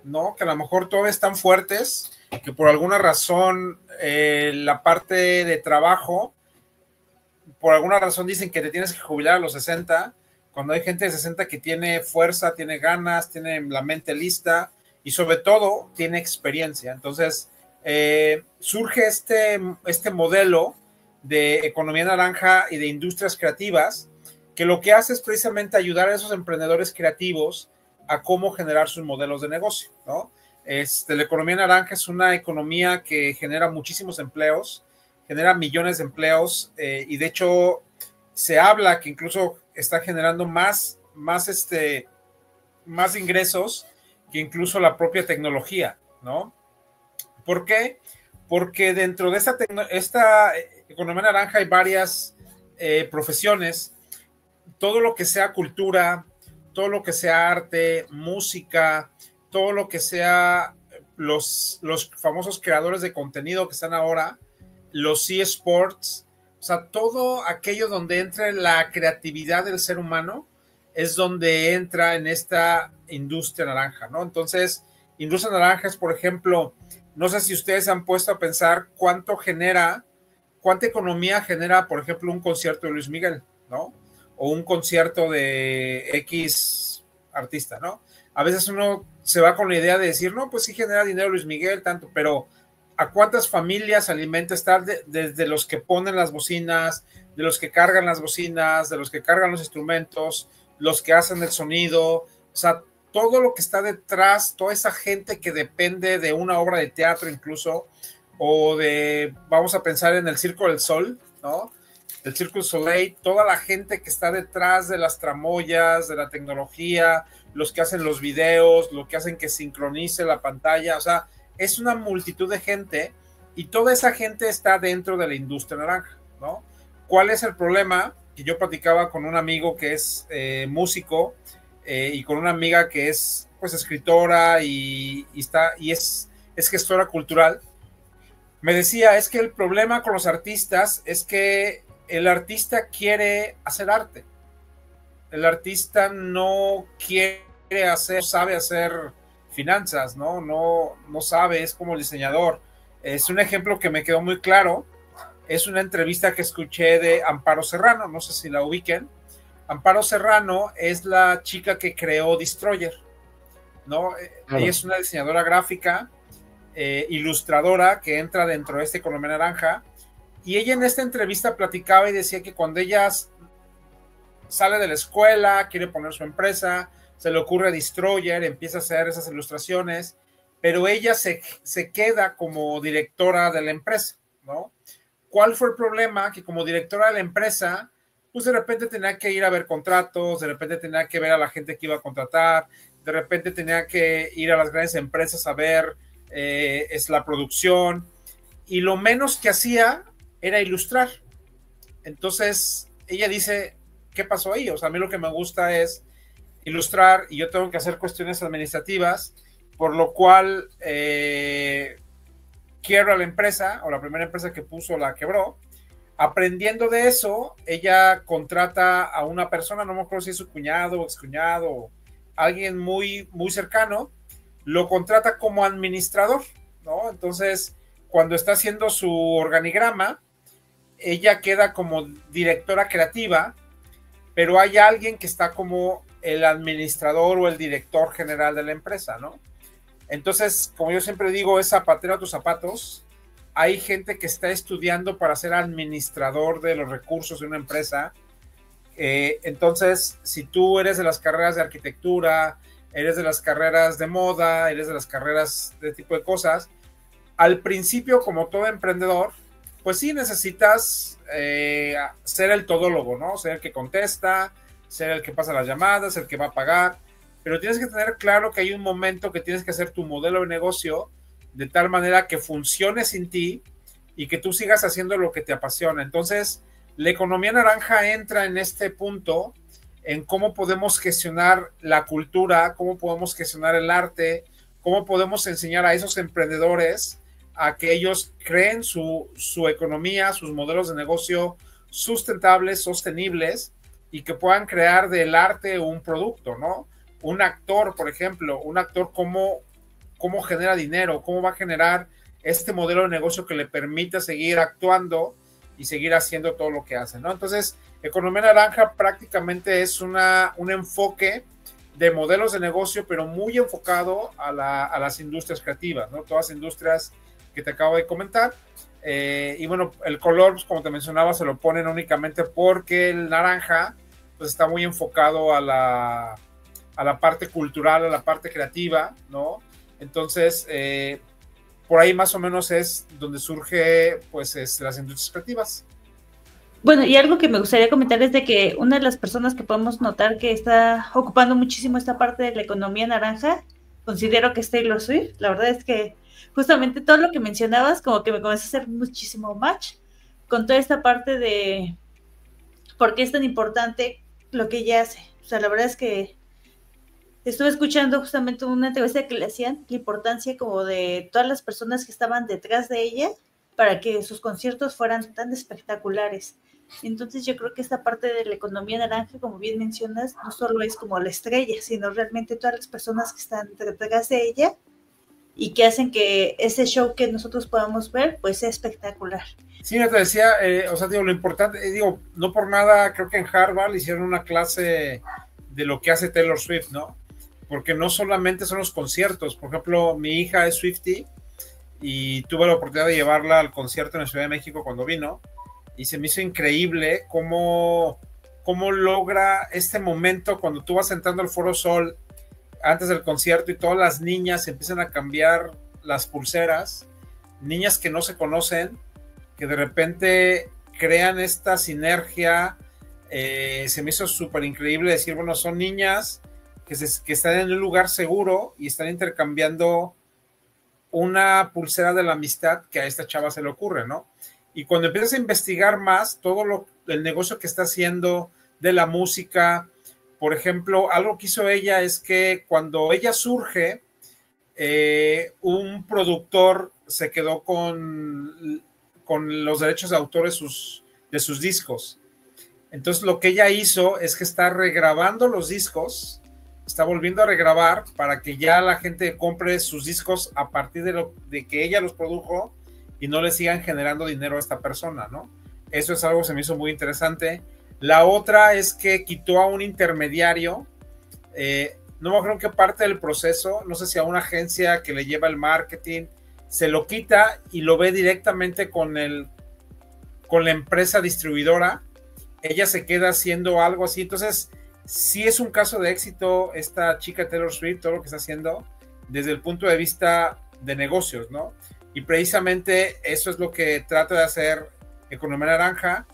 ¿no? Que a lo mejor todavía están fuertes, que por alguna razón la parte de trabajo, por alguna razón dicen que te tienes que jubilar a los 60, cuando hay gente de 60 que tiene fuerza, tiene ganas, tiene la mente lista y sobre todo tiene experiencia. Entonces surge este modelo de economía naranja y de industrias creativas, que lo que hace es precisamente ayudar a esos emprendedores creativos a cómo generar sus modelos de negocio, ¿no? La economía naranja es una economía que genera muchísimos empleos, genera millones de empleos, y de hecho se habla que incluso está generando más ingresos que incluso la propia tecnología, ¿no? ¿Por qué? Porque dentro de esta economía naranja hay varias profesiones. Todo lo que sea cultura, todo lo que sea arte, música, todo lo que sea los famosos creadores de contenido que están ahora, los eSports, o sea, todo aquello donde entre la creatividad del ser humano es donde entra en esta industria naranja, ¿no? Entonces, industria naranja es, por ejemplo, no sé si ustedes han puesto a pensar cuánta economía genera, por ejemplo, un concierto de Luis Miguel, ¿no? O un concierto de X artista, ¿no? A veces uno se va con la idea de decir, no, pues sí genera dinero Luis Miguel, tanto, pero ¿a cuántas familias alimenta estar desde los que ponen las bocinas, de los que cargan las bocinas, de los que cargan los instrumentos, los que hacen el sonido? O sea, todo lo que está detrás, toda esa gente que depende de una obra de teatro incluso, o vamos a pensar en el Circo del Sol, ¿no? El Cirque du Soleil, toda la gente que está detrás de las tramoyas, de la tecnología, los que hacen los videos, lo que hacen que sincronice la pantalla, o sea, es una multitud de gente y toda esa gente está dentro de la industria naranja, ¿no? ¿Cuál es el problema? Que yo platicaba con un amigo que es músico y con una amiga que es pues escritora y es gestora cultural. Me decía, es que el problema con los artistas es que el artista quiere hacer arte. El artista no sabe hacer finanzas, ¿no? No sabe, es como el diseñador. Es un ejemplo que me quedó muy claro. Es una entrevista que escuché de Amparo Serrano, no sé si la ubiquen. Amparo Serrano es la chica que creó Destroyer, ¿no? Ella es una diseñadora gráfica, ilustradora que entra dentro de esta economía naranja. Y ella en esta entrevista platicaba y decía que cuando ella sale de la escuela, quiere poner su empresa, se le ocurre Destroyer, empieza a hacer esas ilustraciones, pero ella se queda como directora de la empresa, ¿no? ¿Cuál fue el problema? Que como directora de la empresa, pues de repente tenía que ir a ver contratos, de repente tenía que ver a la gente que iba a contratar, de repente tenía que ir a las grandes empresas a ver la producción, y lo menos que hacía era ilustrar. Entonces ella dice, ¿qué pasó ahí? O sea, a mí lo que me gusta es ilustrar y yo tengo que hacer cuestiones administrativas, por lo cual quiebra la empresa, o la primera empresa que puso la quebró. Aprendiendo de eso, ella contrata a una persona, no me acuerdo si es su cuñado o excuñado, alguien muy, muy cercano, lo contrata como administrador, ¿no? Entonces, cuando está haciendo su organigrama, ella queda como directora creativa, pero hay alguien que está como el administrador o el director general de la empresa, ¿no? Entonces, como yo siempre digo, es zapatero a tus zapatos, hay gente que está estudiando para ser administrador de los recursos de una empresa. Entonces, si tú eres de las carreras de arquitectura, eres de las carreras de moda, eres de las carreras de tipo de cosas, al principio, como todo emprendedor, pues sí necesitas ser el todólogo, ¿no? Ser el que contesta, ser el que pasa las llamadas, el que va a pagar, pero tienes que tener claro que hay un momento que tienes que hacer tu modelo de negocio de tal manera que funcione sin ti y que tú sigas haciendo lo que te apasiona. Entonces, la economía naranja entra en este punto, en cómo podemos gestionar la cultura, cómo podemos gestionar el arte, cómo podemos enseñar a esos emprendedores a que ellos creen su economía, sus modelos de negocio sustentables, sostenibles, y que puedan crear del arte un producto, ¿no? Un actor, por ejemplo, un actor cómo genera dinero, cómo va a generar este modelo de negocio que le permita seguir actuando y seguir haciendo todo lo que hace, ¿no? Entonces, economía naranja prácticamente es un enfoque de modelos de negocio, pero muy enfocado a las industrias creativas, ¿no? Todas las industrias que te acabo de comentar. Y bueno, el color, pues, como te mencionaba, se lo ponen únicamente porque el naranja pues está muy enfocado a la parte cultural, a la parte creativa, ¿no? Entonces, por ahí más o menos es donde surge pues las industrias creativas. Bueno, y algo que me gustaría comentar es de que una de las personas que podemos notar que está ocupando muchísimo esta parte de la economía naranja, considero que es Taylor Swift. La verdad es que justamente todo lo que mencionabas como que me comenzó a hacer muchísimo match con toda esta parte de por qué es tan importante lo que ella hace. O sea, la verdad es que estuve escuchando justamente una entrevista que le hacían, la importancia como de todas las personas que estaban detrás de ella para que sus conciertos fueran tan espectaculares. Entonces yo creo que esta parte de la economía naranja, como bien mencionas, no solo es como la estrella, sino realmente todas las personas que están detrás de ella y que hacen que ese show que nosotros podamos ver, pues sea espectacular. Sí, te decía, o sea, digo, lo importante, digo, no por nada, creo que en Harvard hicieron una clase de lo que hace Taylor Swift, ¿no? Porque no solamente son los conciertos. Por ejemplo, mi hija es Swiftie y tuve la oportunidad de llevarla al concierto en la Ciudad de México cuando vino, y se me hizo increíble cómo logra este momento cuando tú vas entrando al Foro Sol antes del concierto y todas las niñas empiezan a cambiar las pulseras, niñas que no se conocen, que de repente crean esta sinergia. Se me hizo súper increíble decir, bueno, son niñas que están en un lugar seguro y están intercambiando una pulsera de la amistad que a esta chava se le ocurre, ¿no? Y cuando empiezas a investigar más todo el negocio que está haciendo de la música, por ejemplo, algo que hizo ella es que cuando ella surge, un productor se quedó con los derechos de autor de sus discos. Entonces lo que ella hizo es que está regrabando los discos, está volviendo a regrabar para que ya la gente compre sus discos a partir de que ella los produjo y no le sigan generando dinero a esta persona, ¿no? Eso es algo que se me hizo muy interesante. La otra es que quitó a un intermediario, no me acuerdo en qué parte del proceso, no sé si a una agencia que le lleva el marketing, se lo quita y lo ve directamente con la empresa distribuidora. Ella se queda haciendo algo así. Entonces, sí es un caso de éxito esta chica Taylor Swift, todo lo que está haciendo desde el punto de vista de negocios, ¿no? Y precisamente eso es lo que trata de hacer Economía Naranja,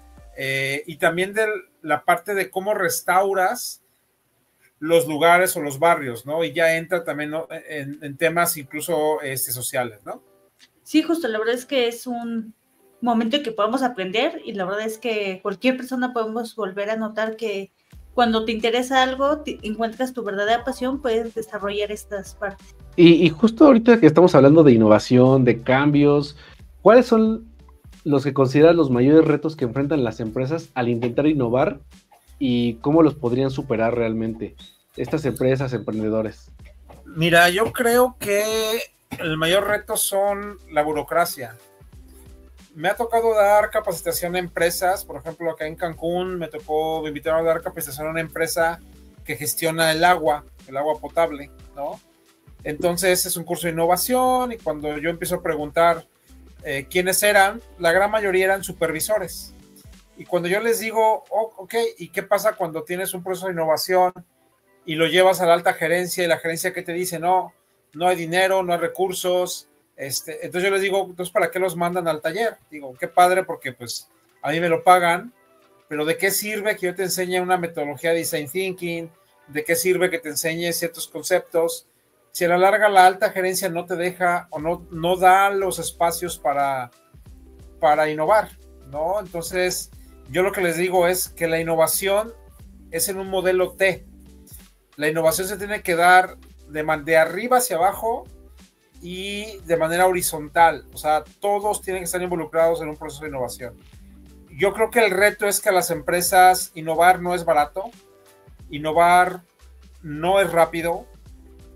y también de la parte de cómo restauras los lugares o los barrios, ¿no? Y ya entra también, ¿no?, en temas incluso sociales, ¿no? Sí, justo, la verdad es que es un momento en que podemos aprender y la verdad es que cualquier persona podemos volver a notar que cuando te interesa algo, encuentras tu verdadera pasión, puedes desarrollar estas partes. Y justo ahorita que estamos hablando de innovación, de cambios, ¿cuáles son los que consideras los mayores retos que enfrentan las empresas al intentar innovar y cómo los podrían superar realmente estas empresas, emprendedores? Mira, yo creo que el mayor reto son la burocracia. Me ha tocado dar capacitación a empresas, por ejemplo, acá en Cancún me invitaron a dar capacitación a una empresa que gestiona el agua potable, ¿no? Entonces es un curso de innovación y cuando yo empiezo a preguntar ¿quiénes eran? La gran mayoría eran supervisores. Y cuando yo les digo, oh, ok, ¿y qué pasa cuando tienes un proceso de innovación y lo llevas a la alta gerencia y la gerencia que te dice, no, no hay dinero, no hay recursos? Entonces yo les digo, entonces ¿para qué los mandan al taller? Digo, qué padre, porque pues a mí me lo pagan, pero ¿de qué sirve que yo te enseñe una metodología de design thinking? ¿De qué sirve que te enseñe ciertos conceptos? Si a la larga la alta gerencia no te deja o no da los espacios para innovar, ¿no? Entonces, yo lo que les digo es que la innovación es en un modelo T. La innovación se tiene que dar de arriba hacia abajo y de manera horizontal. O sea, todos tienen que estar involucrados en un proceso de innovación. Yo creo que el reto es que a las empresas innovar no es barato, innovar no es rápido,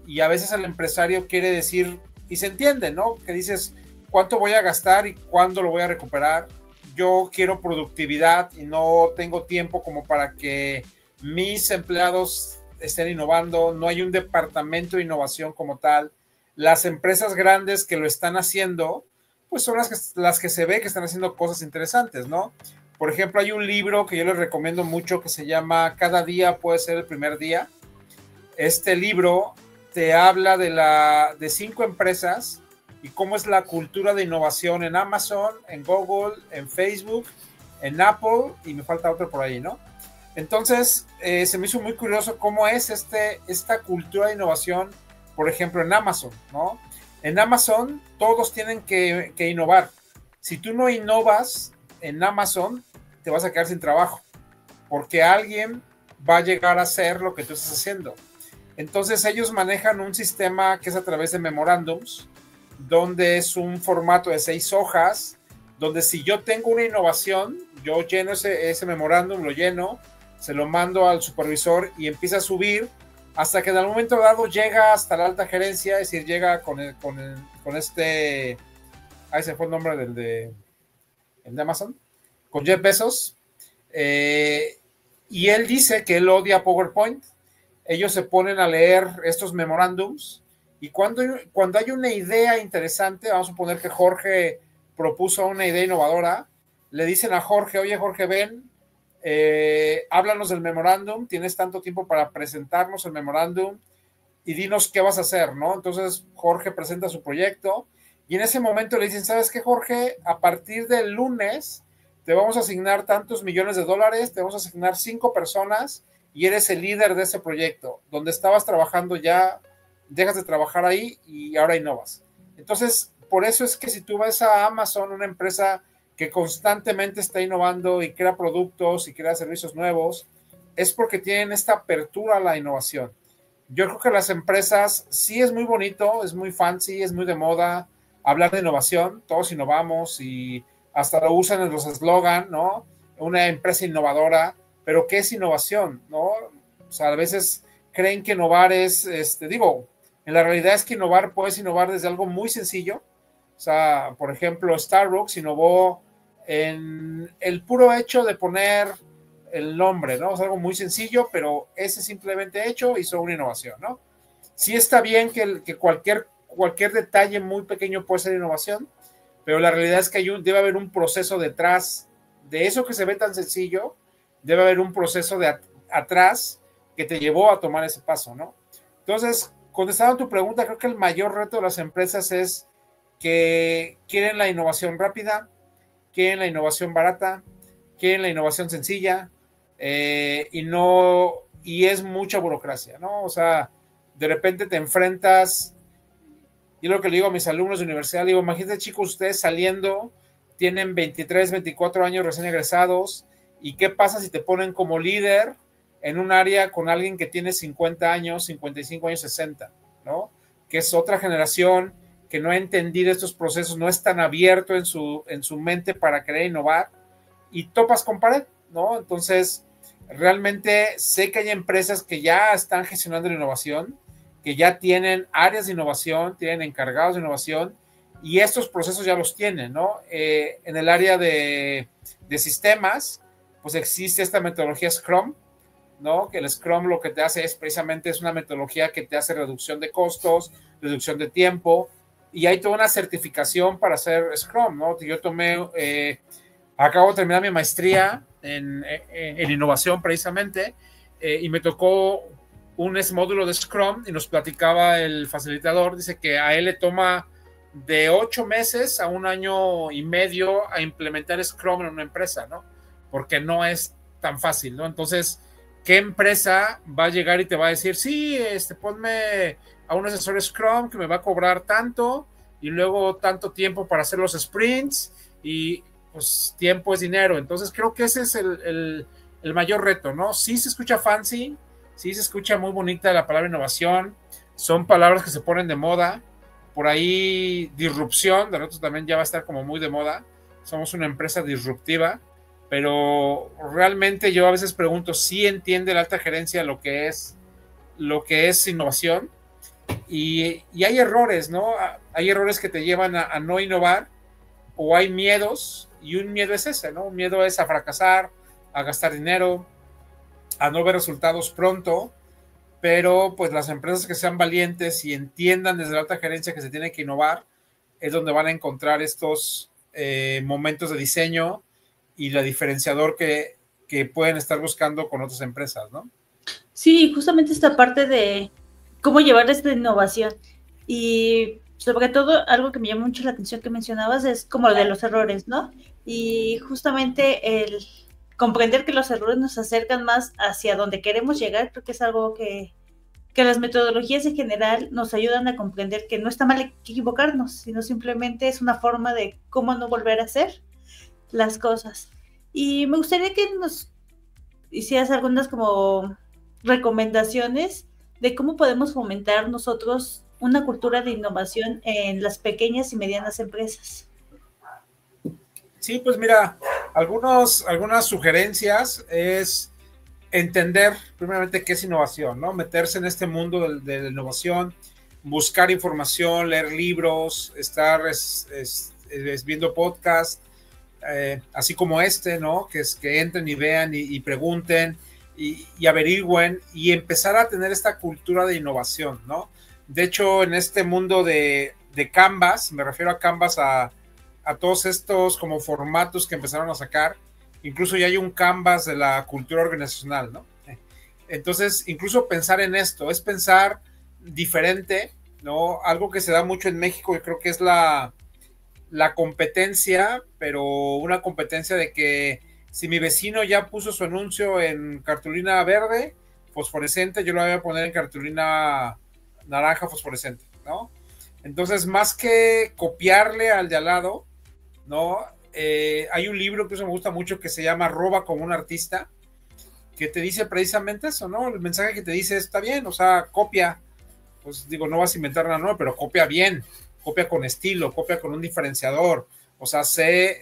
y a veces el empresario quiere decir, y se entiende, ¿no? Que dices, ¿cuánto voy a gastar y cuándo lo voy a recuperar? Yo quiero productividad y no tengo tiempo como para que mis empleados estén innovando. No hay un departamento de innovación como tal. Las empresas grandes que lo están haciendo, pues son las que se ve que están haciendo cosas interesantes, ¿no? Por ejemplo, hay un libro que yo les recomiendo mucho que se llama Cada día puede ser el primer día. Este libro te habla de 5 empresas y cómo es la cultura de innovación en Amazon, en Google, en Facebook, en Apple, y me falta otro por ahí, ¿no? Entonces, se me hizo muy curioso cómo es esta cultura de innovación, por ejemplo, en Amazon, ¿no? En Amazon todos tienen que innovar. Si tú no innovas en Amazon, te vas a quedar sin trabajo, porque alguien va a llegar a hacer lo que tú estás haciendo. Entonces ellos manejan un sistema que es a través de memorándums, donde es un formato de 6 hojas, donde si yo tengo una innovación, yo lleno ese memorándum, lo lleno, se lo mando al supervisor y empieza a subir hasta que en algún momento dado llega hasta la alta gerencia, es decir, llega con este, ahí se fue el nombre el de Amazon, con Jeff Bezos, y él dice que él odia PowerPoint. Ellos se ponen a leer estos memorándums y cuando hay una idea interesante, vamos a suponer que Jorge propuso una idea innovadora, le dicen a Jorge, oye Jorge, ven, háblanos del memorándum, tienes tanto tiempo para presentarnos el memorándum y dinos qué vas a hacer, ¿no? Entonces Jorge presenta su proyecto y en ese momento le dicen, ¿sabes qué, Jorge? A partir del lunes te vamos a asignar tantos millones de dólares, te vamos a asignar 5 personas y eres el líder de ese proyecto. Donde estabas trabajando ya, dejas de trabajar ahí y ahora innovas. Entonces, por eso es que si tú vas a Amazon, una empresa que constantemente está innovando y crea productos y crea servicios nuevos, es porque tienen esta apertura a la innovación. Yo creo que las empresas, sí es muy bonito, es muy fancy, es muy de moda hablar de innovación, todos innovamos y hasta lo usan en los eslogan, ¿no? Una empresa innovadora, pero ¿qué es innovación? ¿No? O sea, a veces creen que innovar es, en la realidad es que puedes innovar desde algo muy sencillo. O sea, por ejemplo, Starbucks innovó en el puro hecho de poner el nombre, ¿no? Es algo muy sencillo, pero ese simplemente hecho hizo una innovación, ¿no? Sí está bien que cualquier detalle muy pequeño puede ser innovación, pero la realidad es que debe haber un proceso detrás de eso que se ve tan sencillo. Debe haber un proceso atrás que te llevó a tomar ese paso, ¿no? Entonces, contestando a tu pregunta, creo que el mayor reto de las empresas es que quieren la innovación rápida, quieren la innovación barata, quieren la innovación sencilla, y es mucha burocracia, ¿no? O sea, de repente te enfrentas, yo lo que le digo a mis alumnos de universidad, digo, imagínate chicos, ustedes saliendo, tienen 23, 24 años recién egresados, ¿y qué pasa si te ponen como líder en un área con alguien que tiene 50 años, 55 años, 60, ¿no? Que es otra generación que no ha entendido estos procesos, no es tan abierto en su mente para querer innovar y topas con pared, ¿no? Entonces, realmente sé que hay empresas que ya están gestionando la innovación, que ya tienen áreas de innovación, tienen encargados de innovación y estos procesos ya los tienen, ¿no? En el área de sistemas, pues existe esta metodología Scrum, ¿no? Que el Scrum lo que te hace es precisamente una metodología que te hace reducción de costos, reducción de tiempo, y hay toda una certificación para hacer Scrum, ¿no? Yo acabo de terminar mi maestría en innovación precisamente, y me tocó un módulo de Scrum y nos platicaba el facilitador, dice que a él le toma de 8 meses a 1 año y medio a implementar Scrum en una empresa, ¿no? Porque no es tan fácil, ¿no? Entonces, ¿qué empresa va a llegar y te va a decir, sí, ponme a un asesor Scrum que me va a cobrar tanto y luego tanto tiempo para hacer los sprints y pues tiempo es dinero? Entonces creo que ese es el mayor reto, ¿no? Sí se escucha fancy, sí se escucha muy bonita la palabra innovación, son palabras que se ponen de moda, por ahí disrupción, de nosotros también ya va a estar como muy de moda, somos una empresa disruptiva, pero realmente yo a veces pregunto si entiende la alta gerencia lo que es innovación, y hay errores, ¿no? Hay errores que te llevan a no innovar, o hay miedos, y un miedo es ese, ¿no? Un miedo es a fracasar, a gastar dinero, a no ver resultados pronto, pero pues las empresas que sean valientes y entiendan desde la alta gerencia que se tiene que innovar, es donde van a encontrar estos momentos de diseño y la diferenciador que pueden estar buscando con otras empresas, ¿no? Sí, justamente esta parte de cómo llevar esta innovación, y sobre todo algo que me llama mucho la atención que mencionabas es como lo de los errores, ¿no? Y justamente el comprender que los errores nos acercan más hacia donde queremos llegar, creo que es algo que las metodologías en general nos ayudan a comprender que no está mal equivocarnos, sino simplemente es una forma de cómo no volver a hacer las cosas. Y me gustaría que nos hicieras algunas como recomendaciones de cómo podemos fomentar nosotros una cultura de innovación en las pequeñas y medianas empresas. Sí, pues mira, algunas sugerencias es entender primeramente qué es innovación, ¿no? Meterse en este mundo de la innovación, buscar información, leer libros, estar viendo podcasts, así como ¿no? Que entren y vean y pregunten y averigüen y empezar a tener esta cultura de innovación, ¿no? De hecho, en este mundo de Canvas, me refiero a Canvas a todos estos como formatos que empezaron a sacar, incluso ya hay un Canvas de la cultura organizacional, ¿no? Entonces, incluso pensar en esto, es pensar diferente, ¿no? Algo que se da mucho en México, yo creo que es la competencia, pero una competencia de que si mi vecino ya puso su anuncio en cartulina verde, fosforescente, yo lo voy a poner en cartulina naranja fosforescente, ¿no? Entonces, más que copiarle al de al lado, ¿no? Hay un libro que eso me gusta mucho que se llama Roba como un artista, que te dice precisamente eso, ¿no? El mensaje que te dice está bien, o sea, copia, pues digo, no vas a inventar nada nuevo, pero copia bien, copia con estilo, copia con un diferenciador, o sea, sé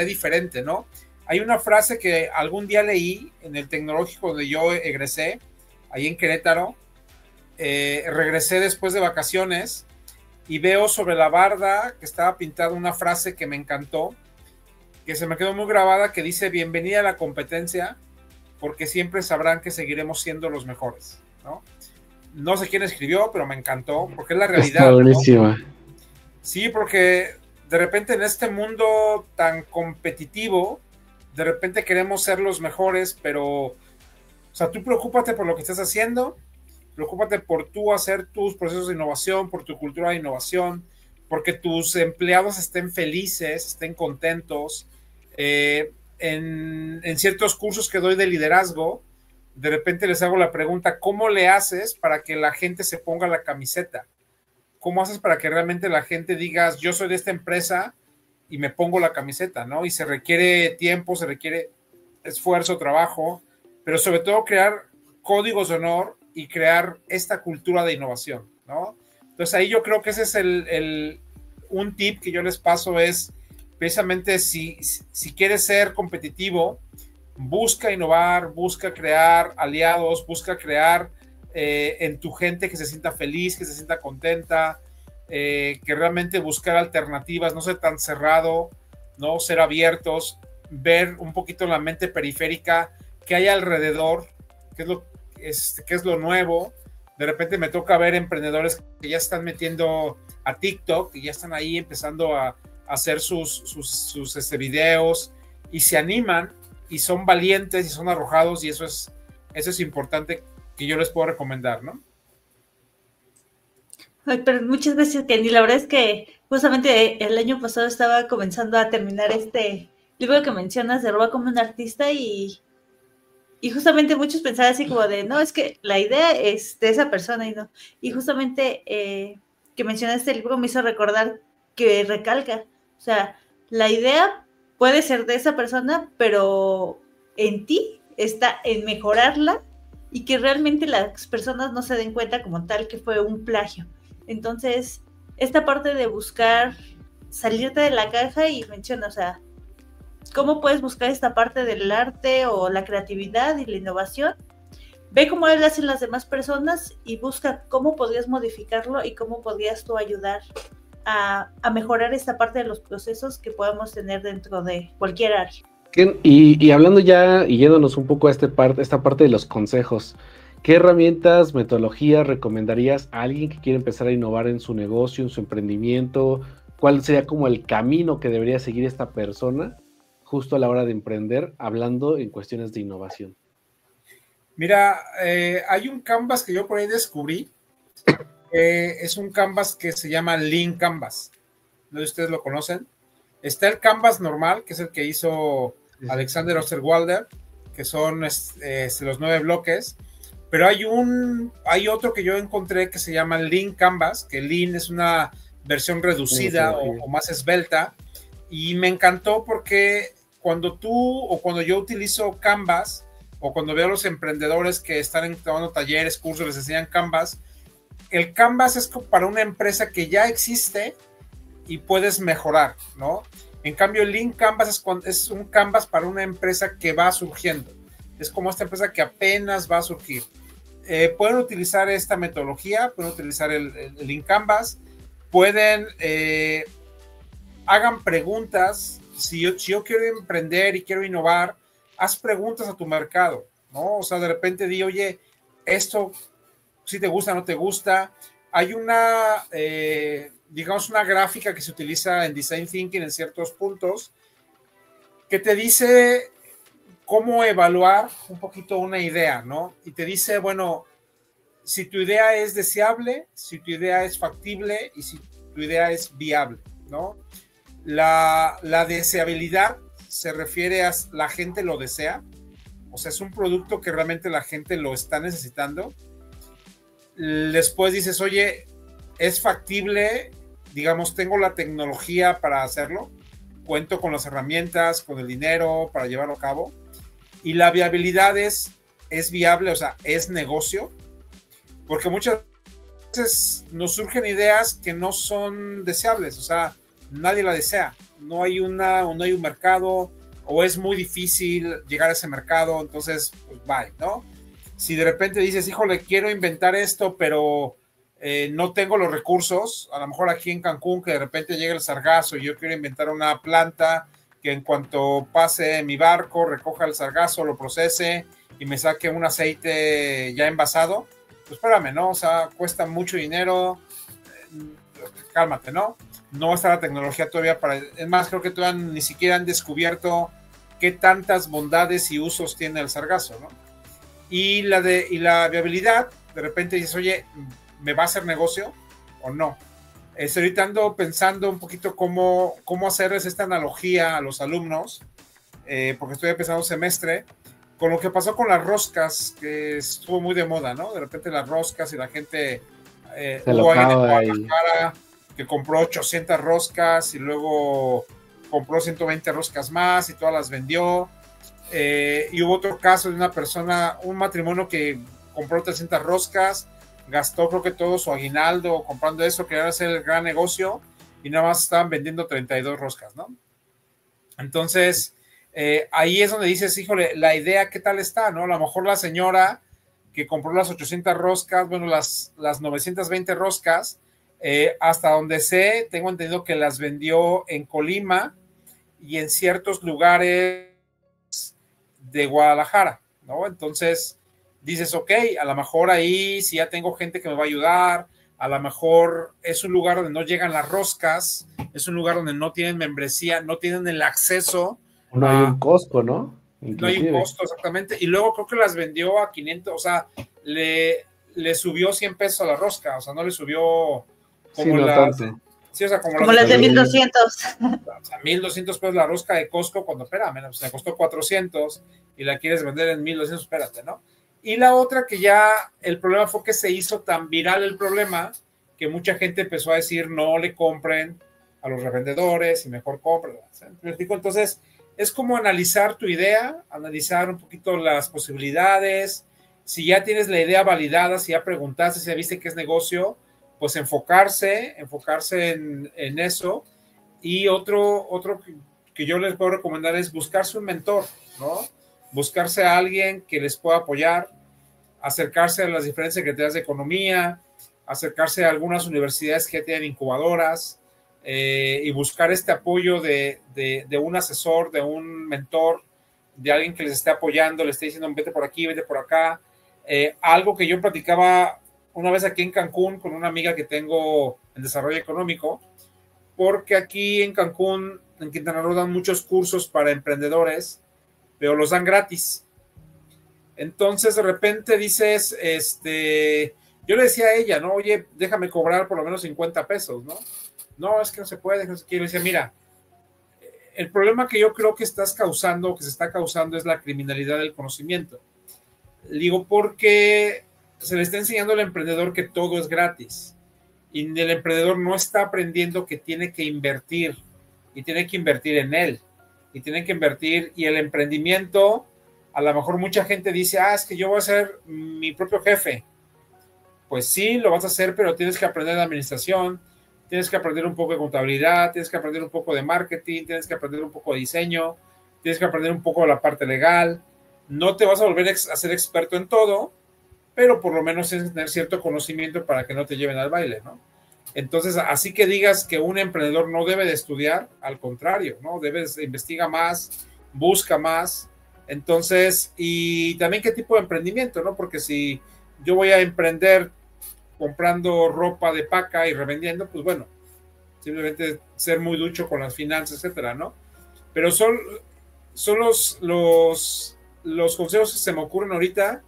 diferente, ¿no? Hay una frase que algún día leí en el tecnológico donde yo egresé, ahí en Querétaro, regresé después de vacaciones y veo sobre la barda que estaba pintada una frase que me encantó, que se me quedó muy grabada, que dice: bienvenida a la competencia, porque siempre sabrán que seguiremos siendo los mejores, ¿no? No sé quién escribió, pero me encantó, porque es la realidad. Está buenísima, ¿no? Sí, porque de repente en este mundo tan competitivo, de repente queremos ser los mejores, pero, o sea, tú preocúpate por lo que estás haciendo, preocúpate por tú hacer tus procesos de innovación, por tu cultura de innovación, porque tus empleados estén felices, estén contentos. En ciertos cursos que doy de liderazgo, de repente les hago la pregunta: ¿cómo le haces para que la gente se ponga la camiseta? ¿Cómo haces para que realmente la gente diga: yo soy de esta empresa y me pongo la camiseta, ¿no? Y se requiere tiempo, se requiere esfuerzo, trabajo, pero sobre todo crear códigos de honor y crear esta cultura de innovación, ¿no? Entonces ahí yo creo que ese es un tip que yo les paso, es precisamente si quieres ser competitivo, busca innovar, busca crear aliados, busca crear en tu gente que se sienta feliz, que se sienta contenta, que realmente buscar alternativas, no ser tan cerrado, no ser abiertos, ver un poquito la mente periférica que hay alrededor, qué es lo nuevo, De repente me toca ver emprendedores que ya están metiendo a TikTok, y ya están ahí empezando a hacer sus videos, y se animan, y son valientes, y son arrojados, y eso es importante, que yo les puedo recomendar, ¿no? Ay, pero muchas veces, Kenny, la verdad es que justamente el año pasado estaba comenzando a terminar este libro que mencionas de Roba como un artista, y justamente muchos pensaban así como de, no, es que la idea es de esa persona, y no. Y justamente que mencionaste el libro me hizo recordar que recalca, o sea, la idea puede ser de esa persona, pero en ti está en mejorarla, y que realmente las personas no se den cuenta como tal que fue un plagio. Entonces, esta parte de buscar salirte de la caja, y menciona, o sea, cómo puedes buscar esta parte del arte o la creatividad y la innovación. Ve cómo lo hacen las demás personas y busca cómo podrías modificarlo y cómo podrías tú ayudar a mejorar esta parte de los procesos que podemos tener dentro de cualquier área. Y hablando ya y yéndonos un poco a esta parte de los consejos, ¿qué herramientas, metodologías recomendarías a alguien que quiere empezar a innovar en su negocio, en su emprendimiento? ¿Cuál sería como el camino que debería seguir esta persona justo a la hora de emprender, hablando en cuestiones de innovación? Mira, hay un Canvas que yo por ahí descubrí. Es un Canvas que se llama Lean Canvas. No sé si ustedes lo conocen. Está el Canvas normal, que es el que hizo Alexander Osterwalder, que son los 9 bloques. Pero hay otro que yo encontré que se llama Lean Canvas, que Lean es una versión reducida o más esbelta. Y me encantó porque cuando yo utilizo Canvas, o cuando veo a los emprendedores que están tomando talleres, cursos, les enseñan Canvas, el Canvas es para una empresa que ya existe y puedes mejorar, ¿no? En cambio, el Lean Canvas es un Canvas para una empresa que va surgiendo. Es como esta empresa que apenas va a surgir. Pueden utilizar esta metodología, pueden utilizar el Lean Canvas, hagan preguntas. Si yo quiero emprender y quiero innovar, haz preguntas a tu mercado, ¿no? O sea, de repente di, oye, esto, si te gusta, no te gusta. Hay digamos, una gráfica que se utiliza en Design Thinking en ciertos puntos, que te dice cómo evaluar un poquito una idea, ¿no? Y te dice, bueno, si tu idea es deseable, si tu idea es factible y si tu idea es viable, ¿no? La deseabilidad se refiere a la gente lo desea, o sea, es un producto que realmente la gente lo está necesitando. Después dices, oye, es factible, digamos, tengo la tecnología para hacerlo, cuento con las herramientas, con el dinero para llevarlo a cabo. Y la viabilidad es viable, o sea, es negocio, porque muchas veces nos surgen ideas que no son deseables, o sea, nadie la desea, no hay un mercado, o es muy difícil llegar a ese mercado, entonces, pues bye, ¿no? Si de repente dices, híjole, quiero inventar esto, pero no tengo los recursos, a lo mejor aquí en Cancún, que de repente llega el sargazo y yo quiero inventar una planta que en cuanto pase mi barco, recoja el sargazo, lo procese y me saque un aceite ya envasado, pues espérame, ¿no? O sea, cuesta mucho dinero, cálmate, ¿no? No está la tecnología todavía es más, creo que todavía ni siquiera han descubierto qué tantas bondades y usos tiene el sargazo, ¿no? Y la viabilidad, de repente dices, oye, ¿me va a hacer negocio o no? Ahorita ando pensando un poquito cómo hacerles esta analogía a los alumnos, porque estoy empezando semestre, con lo que pasó con las roscas, que estuvo muy de moda, ¿no? De repente las roscas y la gente, hubo alguien en Guadalajara que compró 800 roscas y luego compró 120 roscas más y todas las vendió. Y hubo otro caso de una persona, un matrimonio que compró 300 roscas, gastó creo que todo su aguinaldo comprando eso, querían hacer el gran negocio y nada más estaban vendiendo 32 roscas, ¿no? Entonces, ahí es donde dices, híjole, la idea, ¿qué tal está, no? A lo mejor la señora que compró las 800 roscas, bueno, las 920 roscas, hasta donde sé, tengo entendido que las vendió en Colima y en ciertos lugares de Guadalajara, ¿no? Entonces, dices, ok, a lo mejor ahí si ya tengo gente que me va a ayudar, a lo mejor es un lugar donde no llegan las roscas, es un lugar donde no tienen membresía, no tienen el acceso. No hay un Costco, ¿no? No hay un costo, exactamente. Y luego creo que las vendió a 500, o sea, le subió 100 pesos a la rosca, o sea, no le subió como sí, o sea, como las de 1200. O sea, 1200 pesos la rosca de Costco, cuando, espérame, pues me costó 400 y la quieres vender en 1200, espérate, ¿no? Y la otra que ya el problema fue que se hizo tan viral el problema que mucha gente empezó a decir no le compren a los revendedores y mejor compren. Entonces, es como analizar tu idea, analizar un poquito las posibilidades. Si ya tienes la idea validada, si ya preguntaste, si ya viste que es negocio, pues enfocarse en eso. Y otro que yo les puedo recomendar es buscarse un mentor, ¿no? Buscarse a alguien que les pueda apoyar, acercarse a las diferentes secretarías de economía, acercarse a algunas universidades que tienen incubadoras, y buscar este apoyo de un asesor, de un mentor, de alguien que les esté apoyando, les esté diciendo vete por aquí, vete por acá. Algo que yo platicaba una vez aquí en Cancún con una amiga que tengo en desarrollo económico, porque aquí en Cancún, en Quintana Roo, dan muchos cursos para emprendedores, pero los dan gratis. Entonces de repente dices, yo le decía a ella, ¿no? Oye, déjame cobrar por lo menos 50 pesos, ¿no? No, es que no se puede, no sé qué. Yo le decía, mira, el problema que yo creo que estás causando, que se está causando, es la criminalidad del conocimiento. Digo, porque se le está enseñando al emprendedor que todo es gratis y el emprendedor no está aprendiendo que tiene que invertir y tiene que invertir en él y tiene que invertir, y el emprendimiento, a lo mejor mucha gente dice, es que yo voy a ser mi propio jefe. Pues sí, lo vas a hacer, pero tienes que aprender de administración, tienes que aprender un poco de contabilidad, tienes que aprender un poco de marketing, tienes que aprender un poco de diseño, tienes que aprender un poco de la parte legal. No te vas a volver a ser experto en todo, pero por lo menos tienes que tener cierto conocimiento para que no te lleven al baile, ¿no? Entonces, así que digas que un emprendedor no debe de estudiar, al contrario, ¿no? Investiga más, busca más. Entonces, y también qué tipo de emprendimiento, ¿no? Porque si yo voy a emprender comprando ropa de paca y revendiendo, pues bueno, simplemente ser muy ducho con las finanzas, etcétera, ¿no? Pero son los consejos que se me ocurren ahorita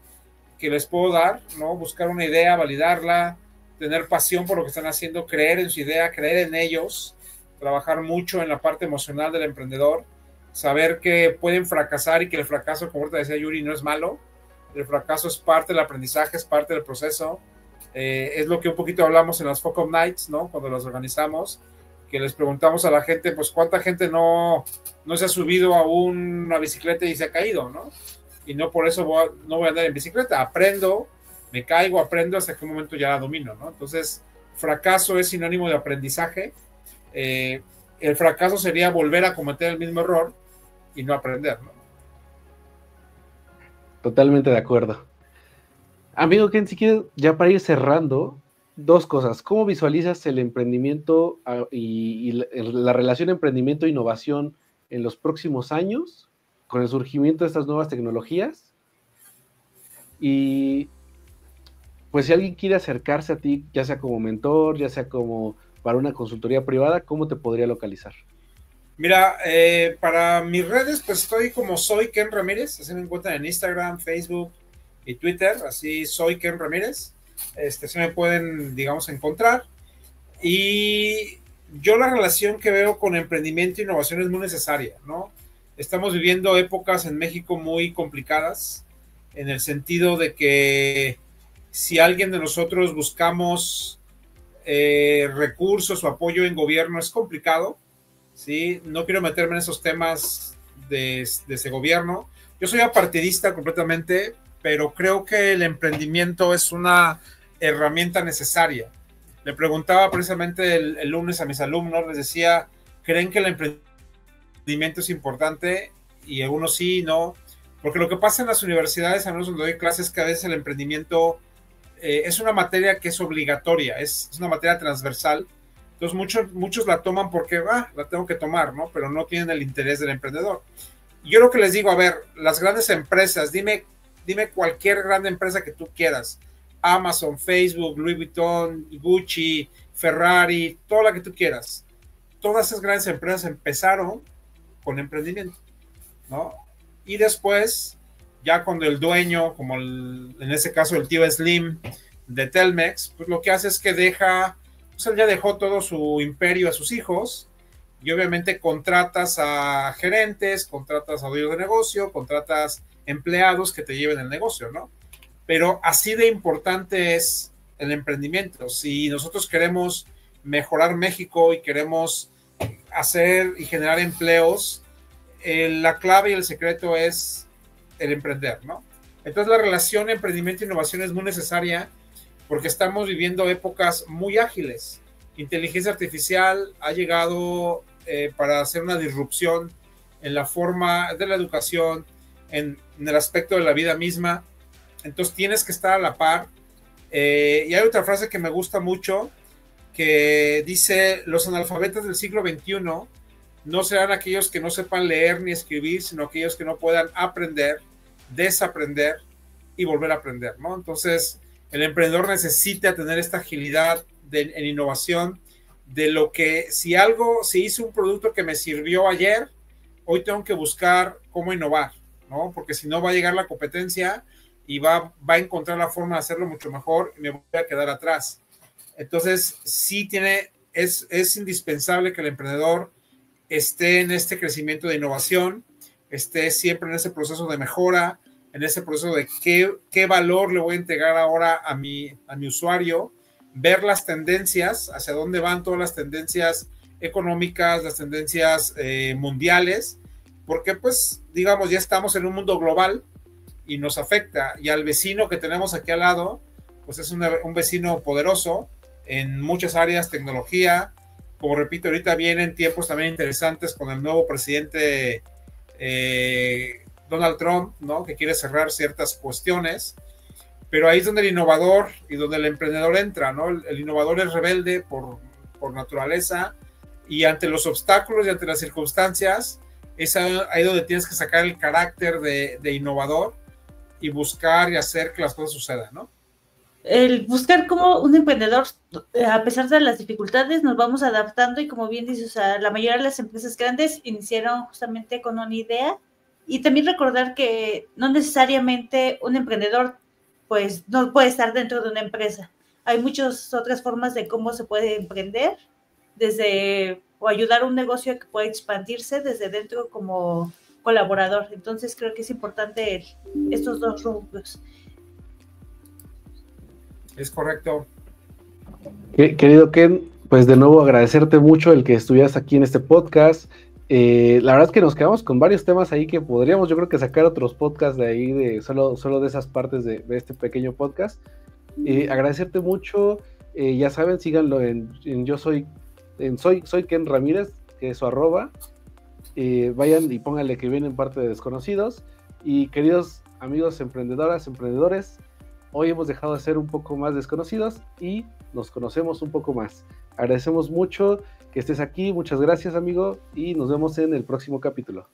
que les puedo dar, ¿no? Buscar una idea, validarla, tener pasión por lo que están haciendo, creer en su idea, creer en ellos, trabajar mucho en la parte emocional del emprendedor, saber que pueden fracasar y que el fracaso, como ahorita decía Yuri, no es malo. El fracaso es parte del aprendizaje, es parte del proceso. Es lo que un poquito hablamos en las Focus Nights, ¿no? Cuando las organizamos, que les preguntamos a la gente, pues, ¿cuánta gente no se ha subido a una bicicleta y se ha caído, ¿no? Y no por eso no voy a andar en bicicleta, aprendo, me caigo, aprendo hasta que un momento ya la domino, ¿no? Entonces, fracaso es sinónimo de aprendizaje. El fracaso sería volver a cometer el mismo error y no aprender, ¿no? Totalmente de acuerdo. Amigo Ken, si quieres, ya para ir cerrando, dos cosas. ¿Cómo visualizas el emprendimiento y la relación emprendimiento-innovación en los próximos años con el surgimiento de estas nuevas tecnologías? Y pues si alguien quiere acercarse a ti, ya sea como mentor, ya sea como para una consultoría privada, ¿cómo te podría localizar? Mira, para mis redes, pues estoy como Soy Ken Ramírez, así me encuentran en Instagram, Facebook y Twitter, así Soy Ken Ramírez, se me pueden, digamos, encontrar. Y yo la relación que veo con emprendimiento e innovación es muy necesaria, ¿no? Estamos viviendo épocas en México muy complicadas, en el sentido de que si alguien de nosotros buscamos recursos o apoyo en gobierno es complicado, ¿sí? No quiero meterme en esos temas de ese gobierno. Yo soy apartidista completamente, pero creo que el emprendimiento es una herramienta necesaria. Le preguntaba precisamente el lunes a mis alumnos, les decía, ¿creen que el emprendimiento es importante? Y algunos sí, no. Porque lo que pasa en las universidades, a menos donde doy clases, que a veces el emprendimiento es una materia que es obligatoria, es una materia transversal. Entonces muchos la toman porque la tengo que tomar, ¿no? Pero no tienen el interés del emprendedor. Yo lo que les digo, a ver, las grandes empresas, dime dime cualquier gran empresa que tú quieras, Amazon, Facebook, Louis Vuitton, Gucci, Ferrari, toda la que tú quieras. Todas esas grandes empresas empezaron con emprendimiento, ¿no? Y después, ya cuando el dueño, como en ese caso el tío Slim de Telmex, pues lo que hace es que pues él ya dejó todo su imperio a sus hijos, y obviamente contratas a gerentes, contratas a dueños de negocio, contratas empleados que te lleven el negocio, ¿no? Pero así de importante es el emprendimiento. Si nosotros queremos mejorar México y queremos hacer y generar empleos, la clave y el secreto es el emprender, ¿no? Entonces la relación emprendimiento e innovación es muy necesaria porque estamos viviendo épocas muy ágiles. Inteligencia artificial ha llegado para hacer una disrupción en la forma de la educación, en el aspecto de la vida misma. Entonces tienes que estar a la par. Y hay otra frase que me gusta mucho que dice: los analfabetas del siglo XXI no serán aquellos que no sepan leer ni escribir, sino aquellos que no puedan aprender, desaprender y volver a aprender, ¿no? Entonces el emprendedor necesita tener esta agilidad en innovación, de lo que si hice un producto que me sirvió ayer, hoy tengo que buscar cómo innovar, ¿no? Porque si no va a llegar la competencia y va a encontrar la forma de hacerlo mucho mejor y me voy a quedar atrás. Entonces, sí es indispensable que el emprendedor esté en este crecimiento de innovación, esté siempre en ese proceso de mejora, en ese proceso de qué valor le voy a entregar ahora a mi usuario, ver las tendencias, hacia dónde van todas las tendencias económicas, las tendencias mundiales, porque pues, digamos, ya estamos en un mundo global y nos afecta, y al vecino que tenemos aquí al lado, pues es un vecino poderoso en muchas áreas, tecnología, como repito, ahorita vienen tiempos también interesantes con el nuevo presidente Donald Trump, ¿no? Que quiere cerrar ciertas cuestiones, pero ahí es donde el innovador y donde el emprendedor entra, ¿no? El innovador es rebelde por naturaleza, y ante los obstáculos y ante las circunstancias, es ahí donde tienes que sacar el carácter de innovador y buscar y hacer que las cosas sucedan, ¿no? El buscar como un emprendedor, a pesar de las dificultades, nos vamos adaptando, y como bien dices, o sea, la mayoría de las empresas grandes iniciaron justamente con una idea, y también recordar que no necesariamente un emprendedor pues no puede estar dentro de una empresa. Hay muchas otras formas de cómo se puede emprender, o ayudar a un negocio a que pueda expandirse desde dentro como colaborador. Entonces creo que es importante estos dos rubros. Es correcto. Querido Ken, pues de nuevo agradecerte mucho el que estuvieras aquí en este podcast. La verdad es que nos quedamos con varios temas ahí que podríamos, yo creo que sacar otros podcasts de ahí, solo de esas partes de este pequeño podcast. Agradecerte mucho. Ya saben, síganlo soy Ken Ramírez, que es su @. Vayan y pónganle que vienen parte de Desconocidos. Y queridos amigos emprendedoras, emprendedores, hoy hemos dejado de ser un poco más desconocidos y nos conocemos un poco más. Agradecemos mucho que estés aquí, muchas gracias, amigo, y nos vemos en el próximo capítulo.